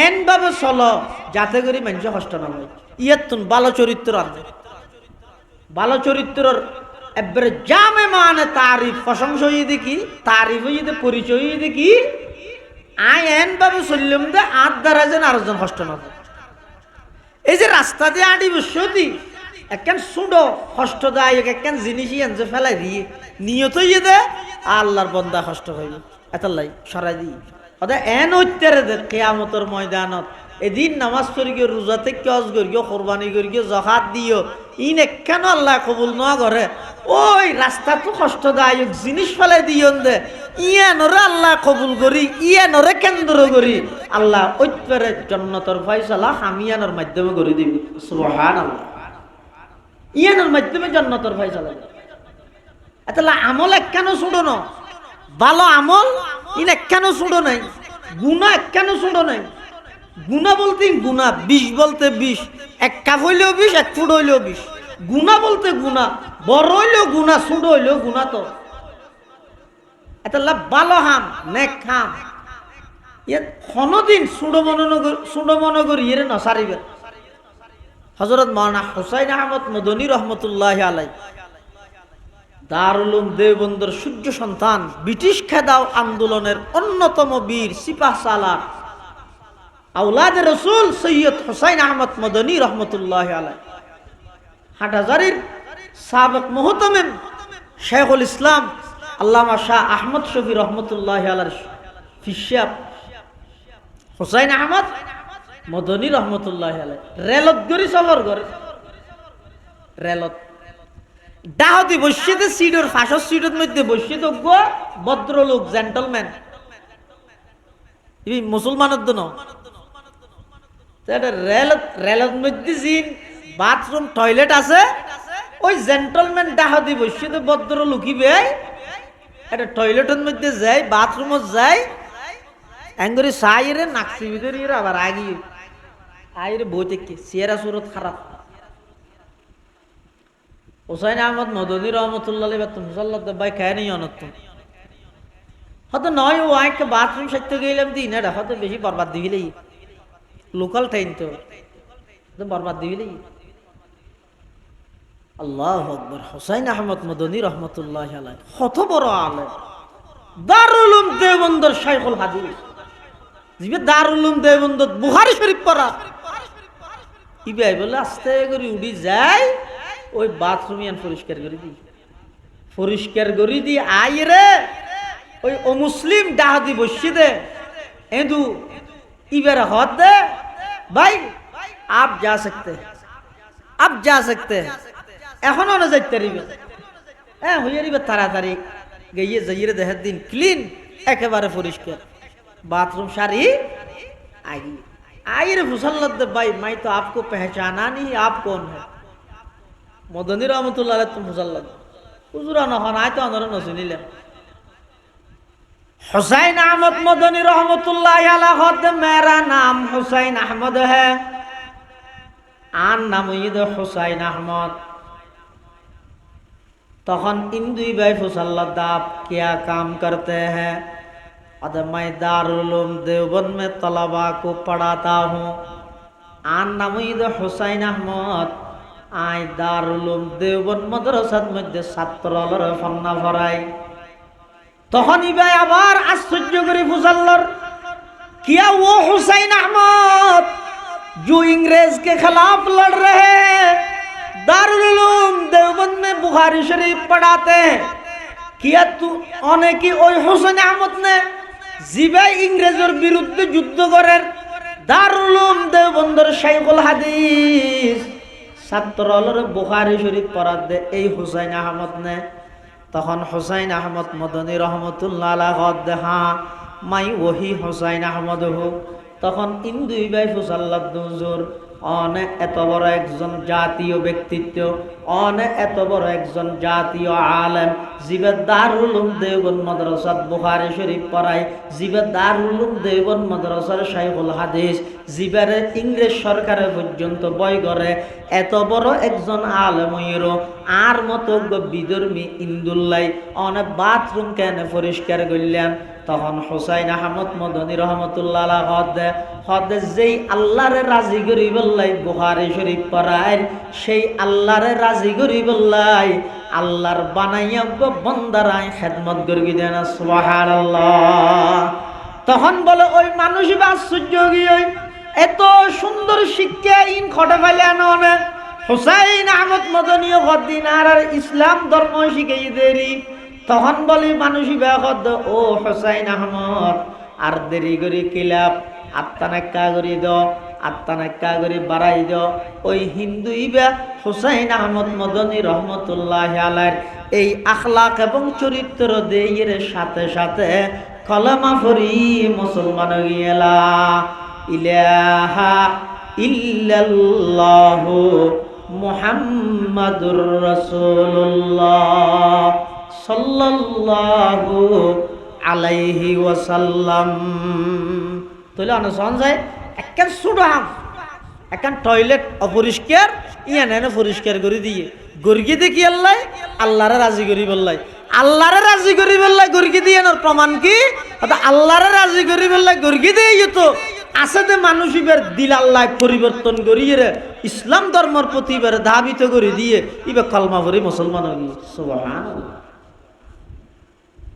এন ভাবে চলো যাতে করে মানুষ কষ্ট না হয়। ইয়াতুন ভালো চরিত্র আছে, ভালো চরিত্রর একবারে জামে মানে তারিফ প্রশংসা হয়ে দেখি, তারিফ হয়ে পরিচয় হয়ে দেখি আই এন ভাবে চললাম দে আর দ্বারা যেন আরেকজন কষ্ট না হয়। এই যে রাস্তা দিয়ে আডি বসতি একখান সুডো কষ্টদায়ক একখান জিনিসই আনছে ফেলাই দিয়ে নিয়ত হয়ে দে আল্লাহর বন্দা কষ্ট হইল এতাল্লাই সরাই দিই অর্থাৎ এন ঐত্যারে দে কেয়ামতের ময়দানত এদিন নামাজ পড়ি গিয়ে রোজা থেকে অজ করি গিয়ে কোরবানি করি গিয়ে জকাত দিও ইন একখান আল্লাহ কবুল না করে ওই রাস্তা তো কষ্টদায়ক জিনিস ফেলাই দিও দে ইয়ানরে আল্লাহ কবুল করি ইয়ানরে কেন্দ্র করি আল্লাহ ঐত্যারে জান্নাতের ফয়সালা হামিয়ানের মাধ্যমে করে দিবি সুবহানাল্লাহ। ইয়ানের মাধ্যমে জান্নাতের ফয়সালা এতলা আমল একখানো ছুড়ো না, ভালো আমল ইন একখানো ছুড়ো নাই, গুনাহ একখানো ছুড়ো নাই। গুনাহ বলতে গুনাহ 20 বলতে 20, এক কাপ হইলেও 20, এক ফুট হইলেও 20। গুনাহ বলতে গুনাহ, বড় হইলেও গুনাহ, ছোট হইলেও গুনাহ। তো এতলা ভালো হাম নেক হাম ইয়ে কোনদিন ছোট মনে করি এর নসারিবে। হযরত মাওলানা হুসাইন আহমদ মদনী রহমতুল্লাহ আলাই দারুল উলুম দেওবন্দের সূর্য সন্তান, ব্রিটিশ খেদাও আন্দোলনের অন্যতম বীর সিপাহ সালার আওলাদে রসুল সৈয়দ হুসাইন আহমদ মদনী রহমতুল্লাহ আলাই হাটহাজারীর সাবেক মুহতামিম শেখুল ইসলাম আল্লামা শাহ আহমদ শফি রহমতুল্লাহ আলার ফিসাব হুসাইন আহমদ মদনী রহমতুল্লাহ আলাই রেলত গড়ি সফর করে, রেলত ডাহতি বসিয়ে সিটের ফাঁসর সিটের মধ্যে বসিয়ে তো ভদ্রলোক জেন্টলম্যান মুসলমানের জন্য রেলের মধ্যে জিন বাথরুম টয়লেট আছে ওই জেন্টলম্যান ডাহতি বসিয়ে তো ভদ্র লুকিবে একটা টয়লেটের মধ্যে যায় বাথরুমত যায় এঙ্গরি সাইরে নাকসি ভিতরে আবার আগি আইরে বই থেকে চেহারা সুরত খারাপ। হুসাইন আহমদ মদনী রহমতুল্লাহ মুসাল্লাহ ভাই খায় নেই অনত হয়তো নয় ও আঁকে বাথরুম সাইতে গেলাম দিই না হয়তো বেশি বরবাদ দিবিলেই লোকাল ট্রেন তো বরবাদ দিবিলেই। আল্লাহু আকবার। হুসাইন আহমদ মদনী রহমতুল্লাহ আলাই কত বড় আলেম, দারুল উলুম দেওবন্দের শাইখুল হাদিস, জিবে দারুল উলুম দেওবন্দের বুখারী শরীফ পড়া ইবাই বলে আস্তে করে উড়ি যায় ওই বাথরুম ইয়ান পরিষ্কার করে দি আইরে ওই অমুসলিম ডাহাদি বসিয়ে দে এদু ইবের হদ দে ভাই আপ যা সকতে এখনো না যাইতে রিবে হ্যাঁ হইয়া রিবে তাড়াতাড়ি গিয়ে যাইরে দেহের দিন ক্লিন একেবারে পরিষ্কার बाथरूम सारी आएगी आइए मुसल्लत भाई मैं तो आपको पहचाना नहीं, आप कौन है? मदनी रहमतुल्लाह अलैह तुम मुसल्लत हुजूरा न हन आए तो अंदर न सुनिले हुसैन अहमद मदनी रहमतुल्लाह अलैह खुद मेरा नाम हुसैन अहमद है आन नाम हुसैन अहमद तखन इन दुई भाई मुसल्लत आप क्या काम करते हैं? मैं दारुल उलूम देवबंद में तलबा को पढ़ाता हूँ आन नामुद हुसैन अहमद आई दारुल उलूम देवबंद मदरसात मध्य ছাত্রদের ফন্না ভরাই। তখন ইবাই আবার আশ্চর্য করে ফুসাল্লার क्या वो हुसैन अहमद जो इंग्रेज के खिलाफ लड़ रहे हैं दारुल उलूम देवबंद में बुखारी शरीफ पढ़ाते हैं क्या तू অনেক কি ওই हुसैन अहमद ने জিবাই ইংরেজের বিরুদ্ধে যুদ্ধ করেন দারুল উলুম দেওবন্দের শাইখুল হাদিস ছাত্রদের বুখারী শরীফ পড়াতে এই হুসাইন আহমদ নে। তখন হুসাইন আহমদ মদনী রহমতুল্লাহ আলাইহি হ্যাঁ মাই ওহি হুসাইন আহমদ হো। তখন ইন্দুই ভাই ফুসাল্লাদ হুজুর অনেক এত বড় একজন জাতীয় ব্যক্তিত্ব, অনেক এত বড় একজন জাতীয় আলেম, জিবে দারুল উলুম দেওবন্দ মাদ্রাসাত বুখারী শরীফ পড়ায়, জিবে দারুল উলুম দেওবন্দ মাদ্রাসার শাইখুল হাদিস, জিবারে ইংরেজ সরকারে পর্যন্ত বয় করে এত বড় একজন আলেম হইরো আর মতো বিধর্মী ইন্দুল্লাই অনেক বাথরুম কেন পরিষ্কার করলেন। তখন হুসাইন আহমদ মদনী রহমতুল্লাহ আলাইহি হদ যেই আল্লাহরে রাজি করি বললাই বুখারী শরীফ পড়ায় সেই আল্লাহরে রাজি করি বললাই আল্লাহর বানাইয়া বন্দারাই খেদমত করি দেন সুবহানাল্লাহ। তখন বলে ওই মানুষই বা আশ্চর্য গিয়ে এত সুন্দর শিক্ষা ইন খটে ফেলে আনে হুসাইন আহমদ মদনী হদ্দিন আর ইসলাম ধর্ম শিখাই দেরি। তখন বলি মানুষই বেহদ ও হুসাইন আহমদ আর দেরি করি কিলাপ আত্মানাক্কা করি আত্মানাক্কা করি বাড়াই ওই হিন্দুই বে হুসাইন আহমদ মদনী রহমতুল্লাহ আলাইহির এই আখলাক এবং চরিত্র দেয়ের সাথে সাথে কলেমা পড়ি মুসলমান গিয়েলা ইলাহা ইল্লাল্লাহু মুহাম্মাদুর রাসূলুল্লাহ সাল্লাল্লাহু আলাইহি ওয়াসাল্লাম। তাহলে অনুসরণ যায় একখান সুডাম একখান টয়লেট অপরিষ্কার ইয়ান এনে পরিষ্কার করে দিয়ে গর্গি দেখি আল্লাহ আল্লাহরে রাজি করি বললাই আল্লাহরে রাজি করি বললাই গর্গি দিয়ে প্রমাণ কি আল্লাহরে রাজি করি বললাই গর্গি দিয়ে যেত আসলে মানুষ এবার দিল আল্লাহ পরিবর্তন করিয়ে ইসলাম ধর্মের প্রতি এবার ধাবিত করে দিয়ে এবার কলমা পড়ি মুসলমান হয়ে সুবহানাল্লাহ।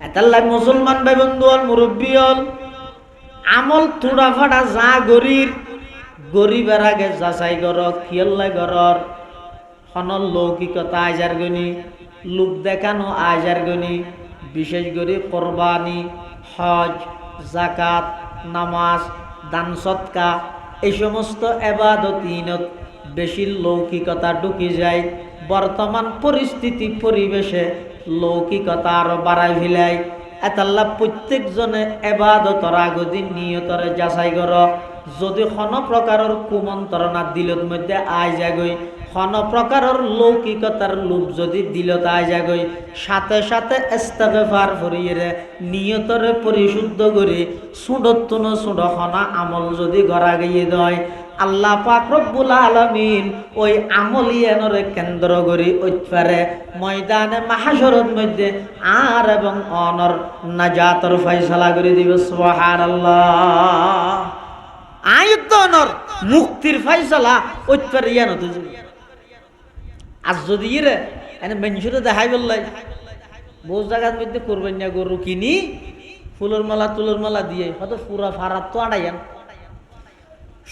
এতাল্লাই মুসলমান ভাই বন্ধু হল মুরব্বী হল আমল থোড়া ফাটা যা গরিবের আগে যাচাই কর কিয়ল্লাই গরর হনর লৌকিকতা আইজার গনি লোক দেখানো আইজার গনি বিশেষ করে কোরবানি হজ জাকাত নামাজ দান সৎকা এই সমস্ত এবাদতিনত বেশি লৌকিকতা ঢুকি যায়। বর্তমান পরিস্থিতি পরিবেশে লৌকিকতা আরো বাড়াই ফেলাই। এতাল্লা প্রত্যেকজনে এবাদতর আগদিন নিয়তরে যাচাই কর যদি কোনো প্রকারের কুমন্ত্রণা দিলত মধ্যে আয় যাগই কোনো প্রকারের লৌকিকতার লোভ যদি দিলত আয় যাগই সাথে সাথে ইস্তেগফার করিয়ে নিয়তরে পরিশুদ্ধ করে সুডত্তুন সুডখনা আমল যদি গড়া গিয়ে দেয় আল্লাহ পাক রব্বুল আলামিন ওই আমলিয়ানরে কেন্দ্র করি ওইপারে ময়দানে মাহশরের মধ্যে আর এবং অনর নাজাতর ফয়সালা করে দিবে সুবহানাল্লাহ। আয়তনর মুক্তির ফয়সালা ওইপারে ইয়ানতে যাবে। আর যদি রে এনে মানুষরে দেখাই বললাই বহু জায়গার মধ্যে করবেন না গরু কিনি ফুলের মালা তুলের মালা দিয়ে হয়তো পুরা ফারাত তো আড়াইয়ান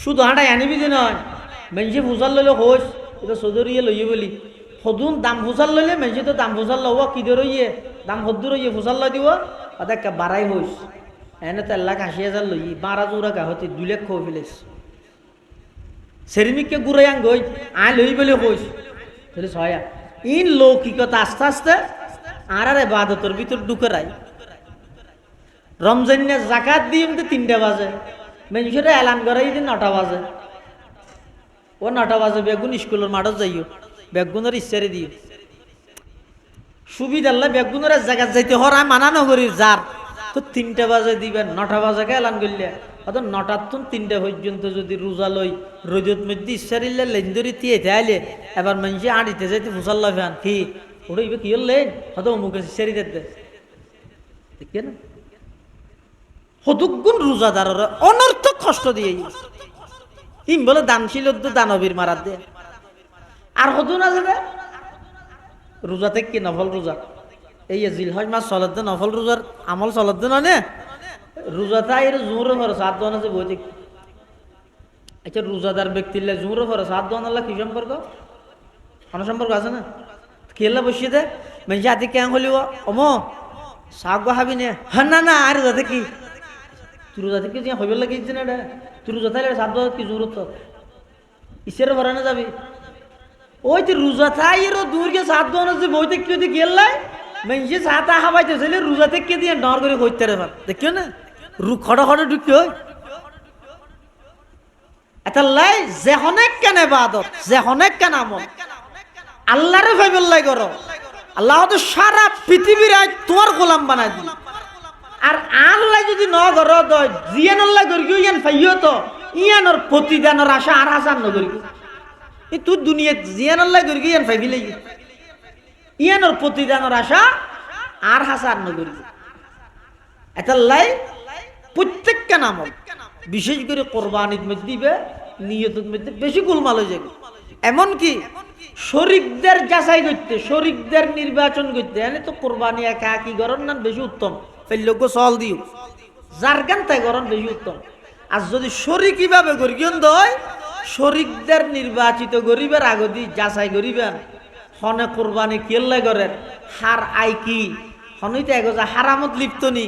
শুধু হাঁটাই আনিবি যে নয় মেঞ্চে ফুসাল লইলে হোস এটা চৌধুরীয়ে লইয়ে বলি সদুন দাম ফুসাল লইলে মেঞ্চে তো দাম ফুসাল লব কিদে রইয়ে দাম সদ্দু রইয়ে ফুসাল লাই দিব তাতে বাড়াই হোস এনে তো 1,80,000 লই 12 জোড়া গাহতি 2 লাখ খো ফেলেছ সেরিমিককে গুড়াই আং গই আয় লই বলে হোস তাহলে ছয়া ইন লৌকিকতা আস্তে আস্তে আর ইবাদতের ভিতর ঢুকেরাই। রমজান জাকাত দিয়ে 3টা বাজে মানুষের এলান করে দিন 9টা বাজে ও 9টা বাজে বেগুন স্কুলের মাঠত যাইও বেগুনের ইচ্ছারে দিও সুবিধা বেগুনের জায়গা যাইতে হরা মানা নগরী যার তো 3টা বাজে দিবেন 9টা বাজে এলান করলে অত 9টার তুন 3টা পর্যন্ত যদি রোজা লই রোজত মধ্যে ইচ্ছারিলে লেন্দরি দিয়ে আইলে এবার মানুষে আড়িতে যাইতে ফুসাল্লা ফ্যান কি ওটা কি হলেন হয়তো অমুক ইচ্ছারি দিতে দেখে না হদুগুণ রোজাদারের অনর্থক কষ্ট দিয়ে ইম বলে দানশীল দানবীর মারাত দে আর হদু না যাবে রোজা থেকে কি নফল রোজা এই জিলহজ মাস চলত দে নফল রোজার আমল চলত দে না রোজা তাই জোরে ফরস হাত দোয়ান আছে বই দেখ আচ্ছা রোজাদার ব্যক্তির জোরে ফরস হাত দোয়ান কি সম্পর্ক কোনো সম্পর্ক আছে না খেলা বসিয়ে দে মেয়ে জাতি কেন হলিও অম শাক হাবি নে হ্যাঁ না আর যাতে কি তুরু যাতে কি হইবার লাগিয়েছে না তুরু যাতে সাত কি জরুরত ইসের ভরানো যাবি ওই তো রোজা থাই দূরকে সাত দোয়ান আছে বই দেখি যদি গেলাই মেনসে সাতা হাবাইতে ছেলে রোজা থেকে দিয়ে ডর করে হইতে রে দেখিও না খড় খড় ঢুকি হই এটা লাই যে অনেক কেন ইবাদত যে অনেক কেন আমল আল্লাহরে ভাইবেল লাই করো আল্লাহ তো সারা পৃথিবীর তোমার গোলাম বানাই দিল আর আল্লাহ যদি ন ঘর জিয়ান আল্লাহ করি ইয়ান ফাইও তো ইয়ানোর প্রতিদানের আশা আর হাসান নগরি তুই দুনিয়া জিয়ান আল্লাহ করি ইয়ান ফাইবি লাগি ইয়ানোর প্রতিদানের আশা আর হাসান নগরি এটাল্লাই প্রত্যেকটা নামক বিশেষ করে কোরবানির মধ্যে দিবে নিয়তের মধ্যে বেশি গোলমাল হয়ে যাবে। এমনকি শরিকদের যাচাই করতে, শরিকদের নির্বাচন করতে, এনে তো কোরবানি একা কি গরম না বেশি উত্তম, ফেললোক চল দিও যার গান তাই গরম বেশি উত্তম। আর যদি শরিক কিভাবে গরিয়ন দয়, শরিকদের নির্বাচিত গরিবের আগদি যাচাই করিবেন হনে কোরবানি কেল্লাই করেন হার আই কি হনইতে এগোজা হারামত লিপ্ত নি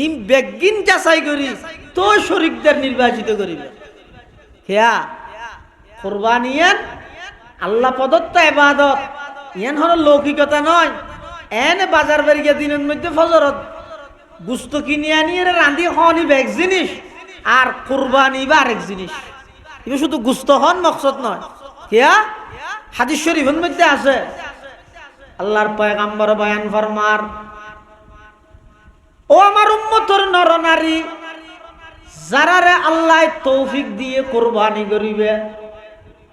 ইম বেগিন যাচাই করি তো শরিকদের নির্বাচিত করিবে। হেয়া কোরবানি আল্লাহ প্রদত্ত ইবাদত, ইয়ান হলো লৌকিকতা নয়। এনে বাজার বাড়িয়ে দিনের মধ্যে ফজরত গুস্ত কিনে আনিয়ে রাঁধি হনি এক জিনিস, আর কোরবানি বা আরেক জিনিস। এটা শুধু গুস্ত হন মকসদ নয়। হেয়া হাদিস শরীফের মধ্যে আছে, আল্লাহর পয়গম্বর বয়ান ফরমার, ও আমার উম্মতের নর নারী, যারারে আল্লাহ তৌফিক দিয়ে কোরবানি করিবে,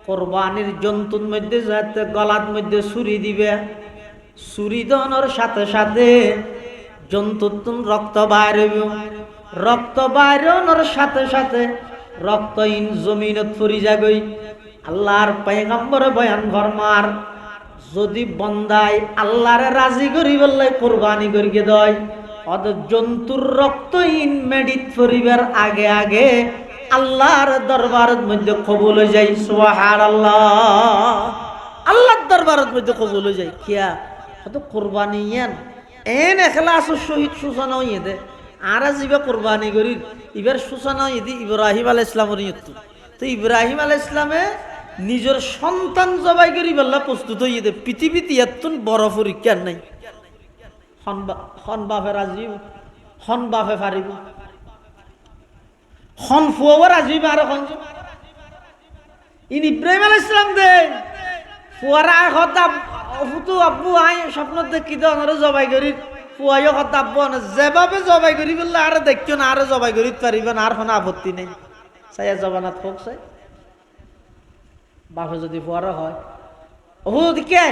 কোরবানির জন্তুর মধ্যে যাতে গলার মধ্যে ছুরি দিবে, ছুরি দনের সাথে সাথে জন্তুর রক্ত বাইর হইব, রক্ত বাইরনের সাথে সাথে রক্ত ইন জমিনত ফুরি যাগই। আল্লাহর পয়গম্বর বয়ান ফরমার, যদি বন্দাই আল্লাহরে রাজি করি বললে কোরবানি করিয়ে দেয়, অত জন্তুর রক্ত ইন মেডিত ফরিবার আগে আগে আল্লাহর দরবারের মধ্যে কবুল হয়ে যায়। সুবহানাল্লাহ, আল্লাহর দরবারের মধ্যে কবুল হয়ে যায়। কিয়া হয়তো কোরবানি এন এখলাস শহীদ সূচনা হইয়ে দে আর যিবা কোরবানি করি এবার সূচনা হইয়ে ইব্রাহিম আলাইহিস ইসলামের ইয়ত। তো ইব্রাহিম আলাইহিস ইসলামে নিজের সন্তান জবাই করি বললা প্রস্তুত হইয়ে দে। পৃথিবীতে এতন বড় পরীক্ষা নাই, হন বাপে রাজি, হন বাপে পারিব, হন ফুয়াও রাজি আর হন ইন ইব্রাহিম আলাইহিস সালাম দে ফুয়ারা কথা ফুতু আব্বু আই স্বপ্ন দেখি তো আনারে জবাই করি ফুয়াইও কথা আব্বু না যেভাবে জবাই করি বললে আর দেখছো না আরো জবাই করি পারিবেন, আর কোনো আপত্তি নেই। সাইয়া জবানাত হোক চাই বাপে যদি ফুয়ারা হয় ও দিকে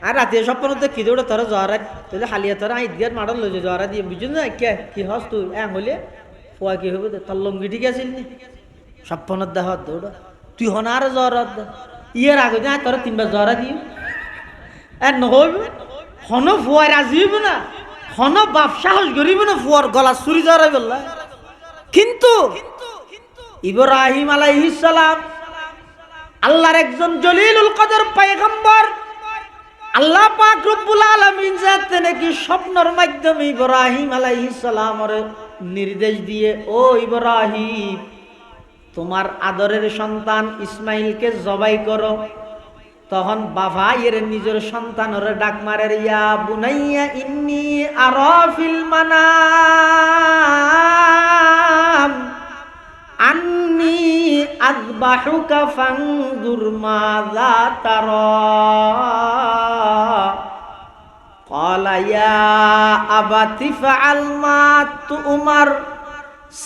আর রাতে স্বপ্ন দেখি দৌড়ে তোরা জহরা তাহলে হালিয়া তোরা ঈদগার মাডল লই জহরা দিয়ে বুঝুন না কে কি হস তুই হলে ফুয়া কি হবে তোর লঙ্গি ঠিক আছিল নি স্বপ্নত দেহ দৌড় তুই হন আর জহরা ইয়ের আগে না তোরা 3 বার জহরা দিও আর নহইব হন ফুয়াই রাজি হইব না, হন বাপ সাহস করিব না ফুয়ার গলা ছুরি জহরাই বললা। কিন্তু ইব্রাহিম আলাইহিস সালাম আল্লাহর একজন জলিলুল কদর পয়গম্বর, আল্লাহ পাক রব্বুল আলামিন যাতে নাকি স্বপ্নের মাধ্যমে ইব্রাহিম আলাইহিস সালামের নির্দেশ দিয়ে, ও ইব্রাহিম তোমার আদরের সন্তান ইসমাইলকে জবাই করো। তখন বাবা এর নিজের সন্তানের ডাক মারে, ইয়া বুনাইয়া ইন্নী আরা ফিল মানাম আন্নী আযবাহুকা ফানজুর মাযা তারা। ক্বালা ইয়া আবাতি ফাআল মা তু'মার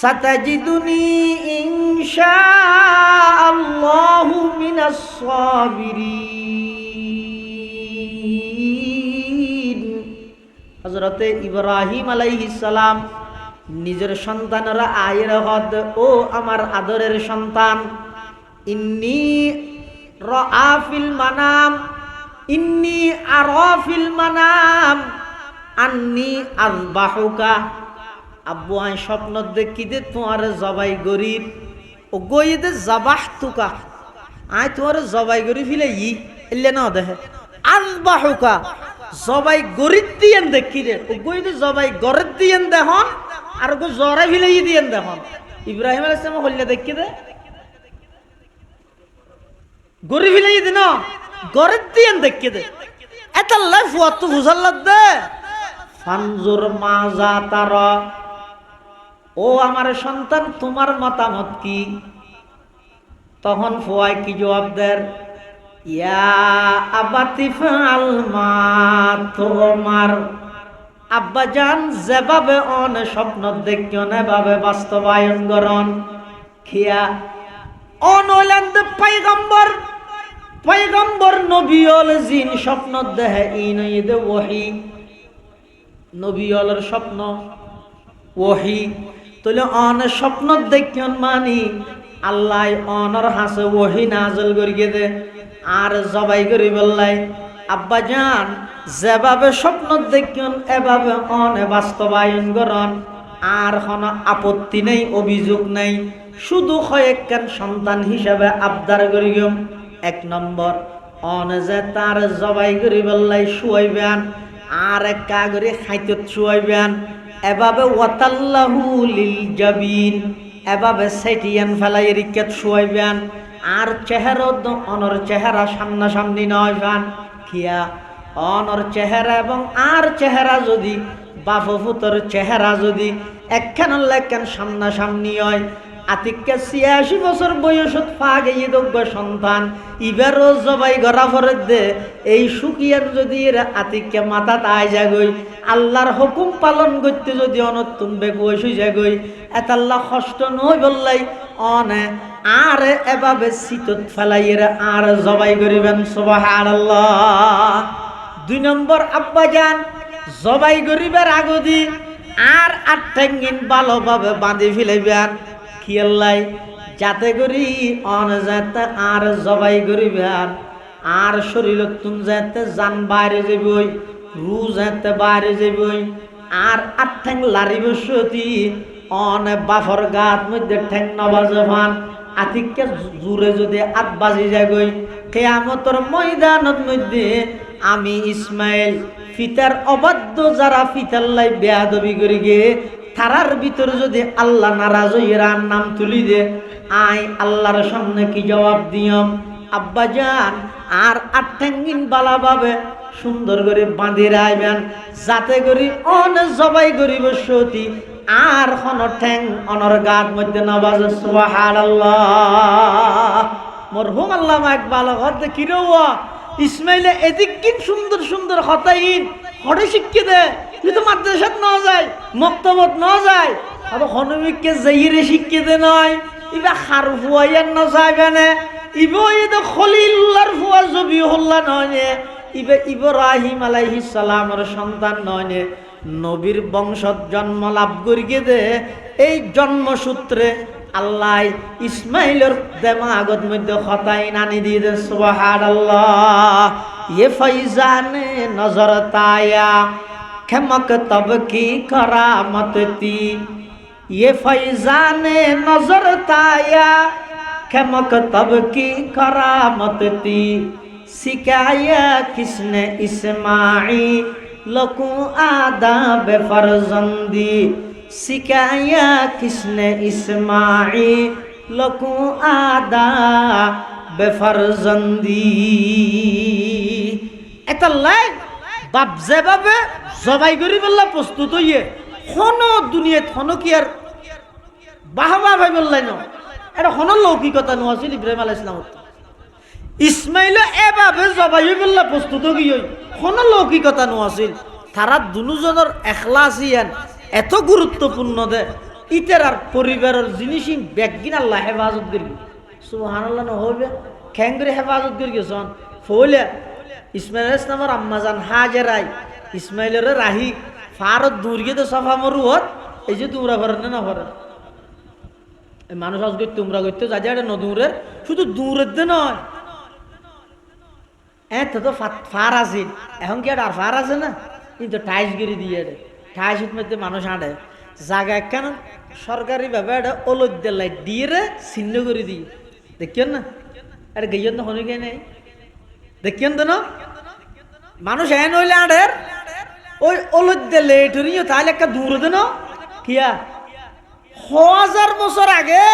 সাতাজিদুনি ইনশাআল্লাহু মিনাস সাবিরিন। হযরতে ইব্রাহিম আলাইহিস সালাম নিজের সন্তানরা আয়ের হদ, ও আমার আদরের সন্তান, ইন্নী রাআফিল মানাম, ইন্নী আরাফিল মানাম আন্নী আযবাহুকা। আব্বু আই স্বপ্ন দেখি দে তোমার জবাই গরিব ও গই দে জবাহ তুকা, আই তোমার জবাই গরি ফিলে ই এলে না দেখে আযবাহুকা জবাই গরিব দিয়েন দেখি দে ও গই দে জবাই গরিব দিয়েন দেখুন আর গো জরা ফিলে ই দিয়েন দেখুন। ইব্রাহিম আলাইহিস সালাম হল্লা দেখি দে গরি ফিলে ই দিন গরিব দিয়েন দেখি দে এটা লাইফ ওয়াত বুঝাল্লাদ দে ফানজুর মাজা তারা। ও আমার সন্তান তোমার মতামত কি? তখন ফুয়াই কি জবাব দেন, ইয়া আবাতি ফাআল মা তু'মার। আব্বা জান যেভাবে অন স্বপ্ন দেখিও না ভাবে বাস্তবায়ন করন। খিয়া অনলেন্দ পয়গম্বর, পয়গম্বর নবীল জিন স্বপ্ন দেহে ইন ঈদ ওহী, নবীলের স্বপ্ন ওহি তাহলে অন স্বপ্ন দেখিয়ন মানি আল্লাহ অনর হাসে ওহি নাজল করিয়ে দে আর জবাই করি বললাই আব্বা জান যেভাবে স্বপ্ন দেখিয়ন এভাবে অনে বাস্তবায়ন করন আর কোনো আপত্তি নেই অভিযোগ নেই শুধু কয়েকখান সন্তান হিসাবে আবদার করিম। 1 নম্বর অন যে তার জবাই করি বললাই শুয়াইবেন আর এক কাগরে খাইতত শুয়াইবেন এভাবে ওয়াতাল্লাহু লিল জাবিন এভাবে সেটিয়ান ফেলাই রিকেট শুয়াইবেন আর চেহারা অনর চেহারা সামনাসামনি নয় ফান খিয়া অনর চেহারা এবং আর চেহারা যদি বাপপুতর চেহারা যদি একখান লেখান সামনাসামনি হয় আতিককে 86 বছর বয়সত পা গিয়ে দগ্য সন্তান ইবারও জবাই গড়া ফরে দে এই সুকিয়ান যদি আতিককে মাথা তাই যাগই আল্লাহর হুকুম পালন করতে যদি অনতুন বেকুশ হয়ে যাগই এত আল্লাহ কষ্ট নয় বললাই অনে আর এভাবে শীতত ফেলাইয়ের আর জবাই করিবেন সুবহানাল্লাহ। 2 নম্বর আব্বা জান জবাই করিবার আগদি আর 8 ঠ্যাঙ্গিন ভালোভাবে বাঁধি ফেলাইবেন খিয়াল্লাই যাতে করি অন যাতে আর জবাই করিবেন আর শরীরত তুন যাতে জান বাইরে যাবই রু যাতে বাইরে যাবই আর 8 ঠ্যাং লারি বসতি অনে বাফর গাত মধ্যে ঠ্যাং নবাজবান আতিককে জুরে যদি 8 বাজি যাগই কিয়ামতের ময়দানত মধ্যে আমি ইসমাইল ফিতার অবাধ্য যারা ফিতাল্লাই বেয়াদবি করি গে তারার ভিতর যদি আল্লাহ নারাজ হইরা নাম তুলি দে আই আল্লাহর সামনে কি জবাব দিয়ম। আব্বা জান আর 8 ঠ্যাঙ্গিন বালাভাবে সুন্দর করে বাঁধি রাখবেন যাতে করি অন জবাই করিব সতী আর কোন ঠ্যাং অনর গাত মধ্যে না বাজে সুবহানাল্লাহ। মরহুম আল্লামা ইকবাল হতে কি রওয়া ইসমাইলে এদিক কিন সুন্দর সুন্দর হতাইন হড়ে শিক্ষে দে তুই তো মাদ্রাসাত না যায় মক্তবত না যায় আর হনমিককে যাইরে শিক্ষে দে নয় ইবা খার ফুয়াইয়ার না যাইবে না ইবো এদো খলিলুল্লাহর ফুয়া জবিহুল্লাহ নয় ইবে ইব্রাহিম আলাইহিস সালামের সন্তান নয় নবীর বংশত জন্ম লাভ করিয়ে দে এই জন্মসূত্রে আল্লাহ ইসমাইলের দেমাগত মধ্যে খতাইন আনি দিয়ে দে সুবহানাল্লাহ। ये फैजान नजर ताया खमक तब की करामत थी ये फैजान नजर ताया खमक तब की करामत थी सिखाया किसने इस्माइल को आदाब फर्जंदी सिखाया किसने इस्माइल को आदाब বেফারজন্দি এটা লাই বাপ যেভাবে জবাই করি বললা প্রস্তুত হইয়ে কোন দুনিয়াত কোন কি আর বাহবা ভাই বললাই না এটা কোন লৌকিকতা নছিল ইব্রাহিম আলাইহিস সালাম ইসমাইল এভাবে জবাই বললা প্রস্তুত হইয়ে কোন লৌকিকতা নছিল তারা দুজনের ইখলাসিয়ান এত গুরুত্বপূর্ণ দে ইতার আর পরিবারের জিনিসই ব্যাগিন আল্লাহ হেফাজত করি সুবহানাল্লাহ না হবে খেঙ্গরে হেফাজত করে গেছন ফলে ইসমাইল ইসলামের আম্মাজান হাজেরাই ইসমাইলের রাহি ফারত দূর গিয়ে তো সফা মরুহত এই যে তোমরা করেন না করেন এই মানুষ আজ তোমরা করতে যা যা নদূরের শুধু দূরের দে নয় এত তো ফার আছে এখন কি আর ফার আছে না কিন্তু টাইস গিরি দিয়ে রে টাইস মধ্যে মানুষ আঁটে জায়গা একখান সরকারি ভাবে এটা ওলদ লাইট দিয়ে রে ছিন্ন করে দিয়ে দেখিয়েন না আরে গেইয়েন না হনে গে নেই দেখিয়েন তো না মানুষ এন হইলে আড়ের ওই ওলদ দিলে এটুরিও তাহলে একটা দূর দেন কিয়া 1000 বছর আগে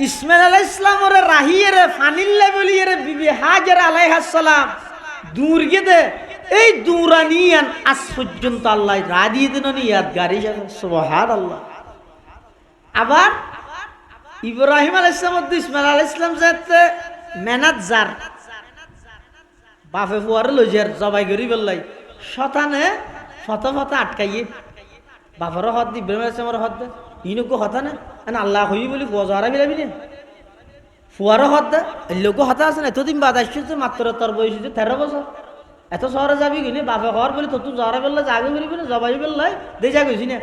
ইসমাইল আলাইহিস সালামের রাহিয়ের ফানিল্লা বলিয়ের বিবি হাজেরা আলাইহিস সালাম দূর গেদে এই দূরানিয়ান আজ পর্যন্ত আল্লাহ রা দিয়ে দেন ইয়াদগারি সুবহানাল্লাহ। আবার ইব্রাহিম আলাইহিস সালাম ইসমাইল আলাইহিস সালাম যাতে ম্যানেজার বাপে ফুয়ারে লইজার জবাই করি বললাই শতানে ফত আটকাইয়ে বাপেরও হদ দি ইব্রাহিম আলাইহিস সালামের হদ দে ইনুকো হতা না আল্লাহ হই বলি ফুয়ারা বিলাবি না ফুয়ারও হদ দে লোক হতা আছে না এতদিন বাদ আসছে মাত্র তোর বয়স 13 বছর এত শহরে যাবি কিনে বাপে ঘর বলি তো তুই জ্বরে বললে যাবে বলবি না জবাই বললাই দে যা গেছি না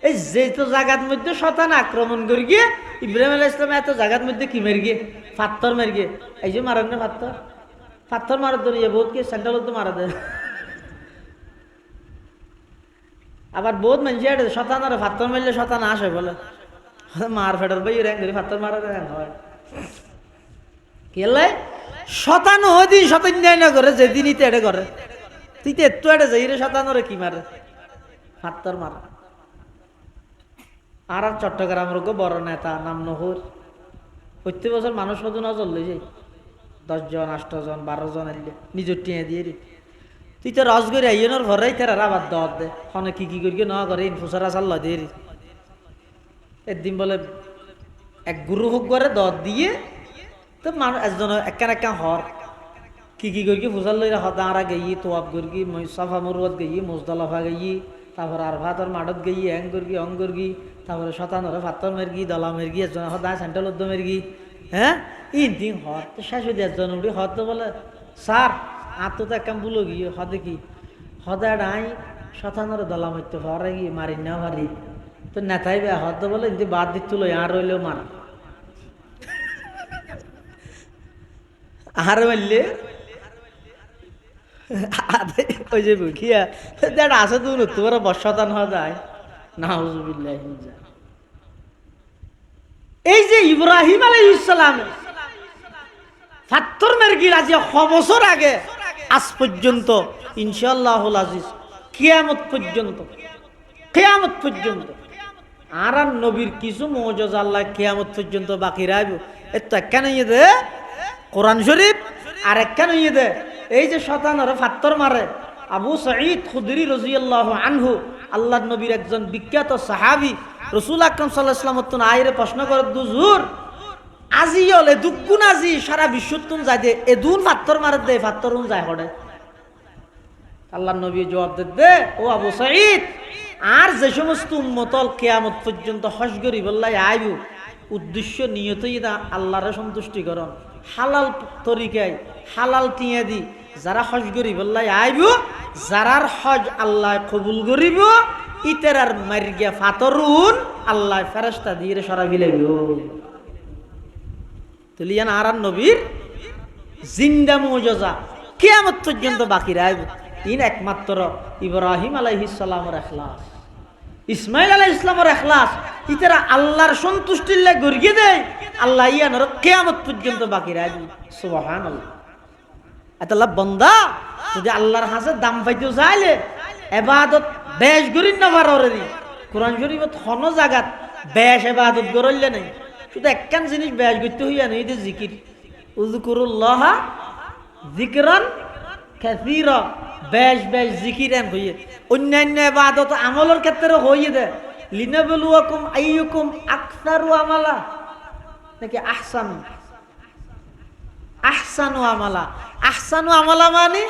এই যেহেতু জায়গার মধ্যে শতান আক্রমণ করি গিয়ে ইব্রাহিম আলাইহিস সালাম এত জায়গার মধ্যে কি মেরে গিয়ে পাথর মেরে গিয়ে এই যে মারেন না পাথর মারার জন্য বহুত কি সেন্ট্রাল তো মারা দেয়। আবার বহুত মানুষ শতান আর পাথর মারলে শতান আসে বলে মার ফেটার ভাই র্যাং ধরে পাথর মারা হয় কেলাই শতান ওদিন শতান যায় না করে যেদিন ইতে এটা করে তুই তো একটু এটা যাই রে শতানরে কি মারে পাথর মারা। আর চট্টগ্রামের বড় নেতা নাম নহর প্রত্যেক বছর মানুষ কত নজর লই যাই 10 জন 8 জন 12 জন আইলে নিজের টিয়া দিয়ে রে তুই তো রসগরি আইনের ভরাই তার আবার দর দে হনে কি করি ন করে ফুসারা চাল্লা দিয়ে রে একদিন বলে এক গুরু হোক করে দর দিয়ে তো মানুষ একজন একান একান হর কি করি ফুসার লই হতারা গেই তোয়াব করি সাফা মরুয়াত গেই মুজদালাফা গেই তারপর আর ভাতর মাঠত গেই এং করি অং করি তারপরে শতানরে পাথর মেরগি দলা মেরগি একজন সদা সেন্ট্রাল উদ্য মেরগি হ্যাঁ দিন হত তো শেষ হয়ে একজন উঠি হত বলে স্যার আর তো এক কাম বুলো গিয়ে হদে কি হদা ডাই শতানরে দলা মারতে হরে গিয়ে মারি না মারি তো নেতাই বে হত বলে ইন্দি বাদ দিত লো আর রইলেও মার আর মারলে ওই যে বুখিয়া দেখ আছে তুই তোমার বর্ষাতান হওয়া যায় না হুজুবিল্লাহ। এই যে ইব্রাহিম আলাইহিস সালাম পাথর মেরগি রাজি 6 বছর আগে আজ পর্যন্ত ইনশাআল্লাহুল আজিজ কিয়ামত পর্যন্ত আর নবীর কিছু মুজিজা আল্লাহ কিয়ামত পর্যন্ত বাকি রাখবে। এত কেন ইয়ে কোরআন শরীফ আর কেন ইয়ে এই যে শতানরে পাথর মারে আবু সাঈদ খুদরি রাদিয়াল্লাহু আনহু আল্লাহর নবীর একজন বিখ্যাত সাহাবী রাসূল আকরাম সাল্লাল্লাহু আলাইহি ওয়াসাল্লাম আইরে প্রশ্ন করে দুজুর আজি হলে দুগুণ আজি সারা বিশ্বতুন যায় দে এদুন পাথর মারে দে পাথরুন যায় হড়ে আল্লাহর নবী জবাব দে ও আবু সাঈদ আর যে সমস্ত উম্মতল কিয়ামত পর্যন্ত হজ করি বললাই আইবু উদ্দেশ্য নিয়তই আল্লাহর সন্তুষ্টিকরণ হালাল তরিকায় হালাল টিয়া দি যারা হজ করি বললাই আইবু যারার হজ আল্লাহ কবুল করিব ইতেরার মারিয়া ফাতরুন আল্লাহ ফেরেশতা দিয়ে সরাবি লাগবে তুলিয়ান আর নবীর জিন্দা মুজিজা কিয়ামত পর্যন্ত বাকি রাখবে। ইন একমাত্র ইব্রাহিম আলাইহিস সালামের ইখলাস ইসমাইল আলাইহিস সালামের ইখলাস ইতেরা আল্লাহর সন্তুষ্টির লাগি গরিয়ে দেয় আল্লাহ ইয়ানর কিয়ামত পর্যন্ত বাকি রাখবে। সুবহানাল্লাহ। আল্লাহ বান্দা যদি আল্লাহর হাতে দাম পাইতে চাইলে ইবাদত বেশ গরিন না পারে কোরআন শরীফত হন জায়গাত বেশ ইবাদত গরইলে নাই শুধু একখান জিনিস বেশ করতে হইয়া নেই যে জিকির উযকুরুল্লাহ যিকরান কাসীরা বেশ জিকির এন হইয়ে অন্যান্য ইবাদত আমলের ক্ষেত্রে হইয়ে দে লিনাবলুয়াকুম আইয়ুকুম আকসারু আমালা নাকি আহসানু আমালা মানে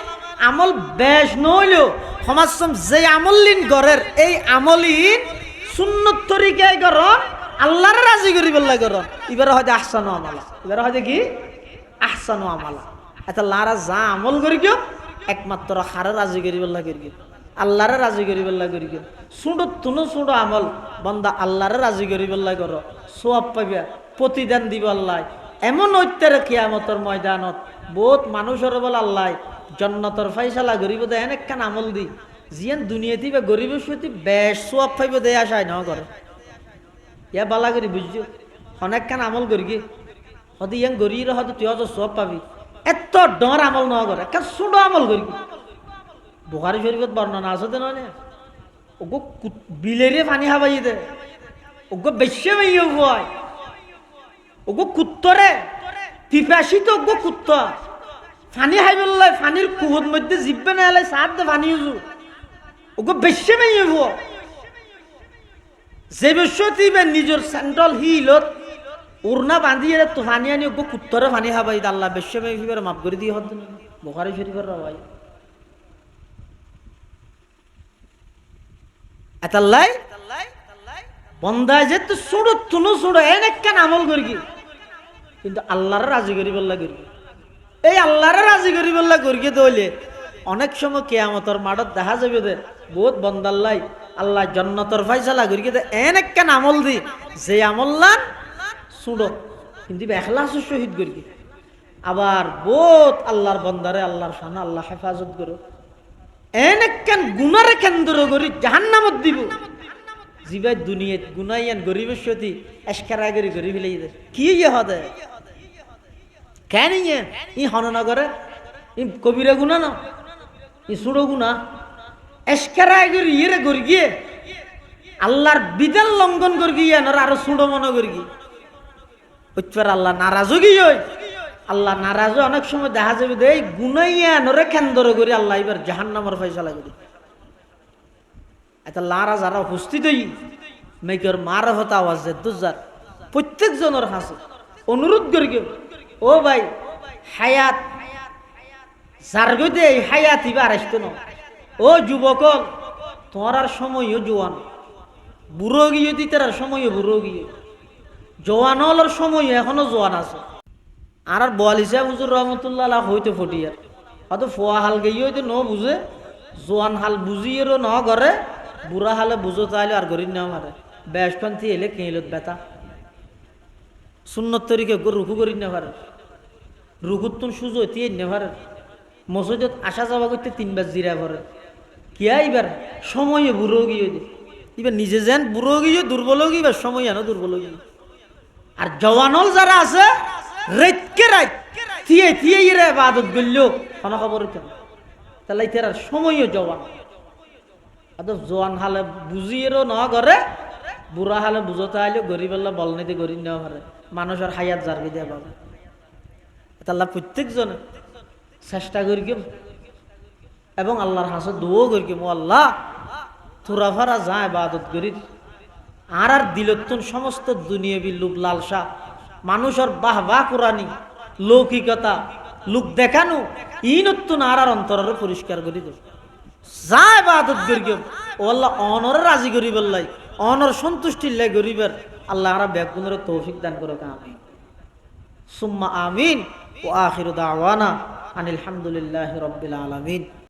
আমল বেশ নইলেও সমাজম যে আমলিন গড়ের এই আমলিন সুন্নত তরিকায় গড় আল্লাহর রাজি করি বললা গড় এবারে হয়তো আহসানু আমালা এবারে হয়তো কি আহসানু আমালা এটা লারা যা আমল করি কেউ একমাত্র হারে রাজি করি বললা করি আল্লাহরে রাজি করি বললা করি সুঁড়ো তুনো সুঁড়ো আমল বন্দা আল্লাহরে রাজি করি বললা গড় সোয়াব পাইবা প্রতিদান দিব আল্লাহ এমন ঐত্যারে কিয়ামতের ময়দানত বহুত মানুষের বল আল্লাহ জন্নতর ফাইসালা গরিব দেয় একখান আমল দি জিয়ান দুনিয়াতে বা গরিবের সত্যি বেশ সোয়াব পাইব দেয় আসায় ন করে ইয়া বালা করি বুঝছো অনেকখান আমল করি কি হয়তো ইয়ান গরির হয়তো তুই হয়তো সোয়াব পাবি এত ডর আমল ন করে একটা ছোট আমল করি বুখারী শরীফত বর্ণনা আছে তো নয় ওগো বিলেরে পানি খাবাই দে ওগো বেশি মাইয়া হয় ওগো কুত্তরে পিপাসিত ওগো কুত্ত পানি খাই বললাই পানির কুহুর মধ্যে জিব্বে না এলাই সাত দে পানি উজু ওগো বেশি মাইয়া হয় যে বেশি নিজের সেন্ট্রাল হিলত উড়না বাঁধিয়ে তো পানি আনি ওগো কুত্তরে পানি খাবাই আল্লাহ বেশি মাইয়া মাফ করে দিয়ে হতো বুখারী শরীফের রাওয়াই আতাল্লাই বন্দায় যে তো সুড়ো তুনো সুড়ো এনেকখান আমল করি কিন্তু আল্লাহর রাজি করি বললা করি এই আল্লাহর রাজি করি বললা করি দইলে অনেক সময় কিয়ামতের মাঠত দেখা যাবে যে বহুত বন্দাল্লাই আল্লাহ জান্নাতের ফয়সালা করি কিন্তু এন একখান আমল দি যে আমল্লান ছুড়ো কিন্তু এখলাসের শহীদ করি আবার বহুত আল্লাহর বন্দারে আল্লাহর শান আল্লাহ হেফাজত করো এন একখান গুনারে কেন্দ্র করি জাহান্নামত দিব জিবাই দুনিয়াত গুনাইয়ান গরিবের সতী এসকারা করি গরিব ফেলে কি হদে কেন ই হননগরে ই কবিরা গুনা না ই সুড়ো গুনা এসকারা করি ইয়ে করি গিয়ে আল্লাহর বিধান লঙ্ঘন করি গিয়ে আরো সুড়ো মনে করি গিয়ে উচ্চার আল্লাহ নারাজও গিয়ে আল্লাহ নারাজ অনেক সময় দেখা যাবে যে এই গুনাইয়া নরে কেন্দ্র করি আল্লাহ এবার জাহান্নামের ফয়সালা করি এটা লারা যারা উপস্থিত হই মেকর মারফত আওয়াজ দুজার প্রত্যেক জনের হাসে অনুরোধ করি ও ভাই হায়াত যার গইতে এই হায়াত এবার আসতো না ও যুবক তোমার আর সময়ও জোয়ান বুড়ো গিয়ে দিতে আর সময়ও বুড়ো গিয়ে জোয়ান হলার সময় এখনো জোয়ান আছে আর বোয়ালিশা হুজুর রহমতুল্লাহ হইতে ফটিয়ার হয়তো ফোয়া হাল গিয়ে হইতে ন বুঝে জোয়ান হাল বুঝিয়েরও ন করে বুড়া হালে বুঝো তাইলে আর গরিব নেওয়া মারে বেশপন্থী এলে কেঁলত বেতা সুন্নত তরিকে রুকু করি না পারে রুকুর তুন সুজো দিয়ে নে পারে মসজিদত আসা যাওয়া করতে 3 বার জিরা ভরে কিয়া এবার সময়ে বুড়ো গিয়ে এবার নিজে যেন বুড়ো গিয়ে দুর্বল গিয়ে সময় আনো দুর্বল গিয়ে আর জওয়ানল যারা আছে রাতকে রাত থিয়ে থিয়ে ইরে ইবাদত করলো কোন খবর কেন তাহলে এর সময়ও জওয়ান আদব জওয়ান হালে বুঝিয়েরও না করে বুড়া হালে বুঝতে আইলে গরিব আল্লাহ বল নিতে গরিব নেওয়া পারে মানুষের হায়াত জারবি দেওয়া পাবে আল্লাহ প্রত্যেকজনে চেষ্টা করি এবং আল্লাহর হাসে দোয়া করি ও আল্লাহ তোরা ফারা যায় ইবাদত করি আর দিলতুন সমস্ত দুনিয়াবি লোক লালসা মানুষের বাহ বাহ কোরআনি লৌকিকতা লোক দেখানো ই নতুন আর অন্তরের পরিষ্কার করি দেব যা ইবাদত করি ও আল্লাহ অনরে রাজি করি বললাই অনর সন্তুষ্টির লাই গরিবের আল্লাহ আর ব্যাগুনের তৌফিক দান করো আমিন সুম্মা আমিন ও আখিরু দাওয়ানা আনিল হামদুলিল্লাহি রাব্বিল আলামিন।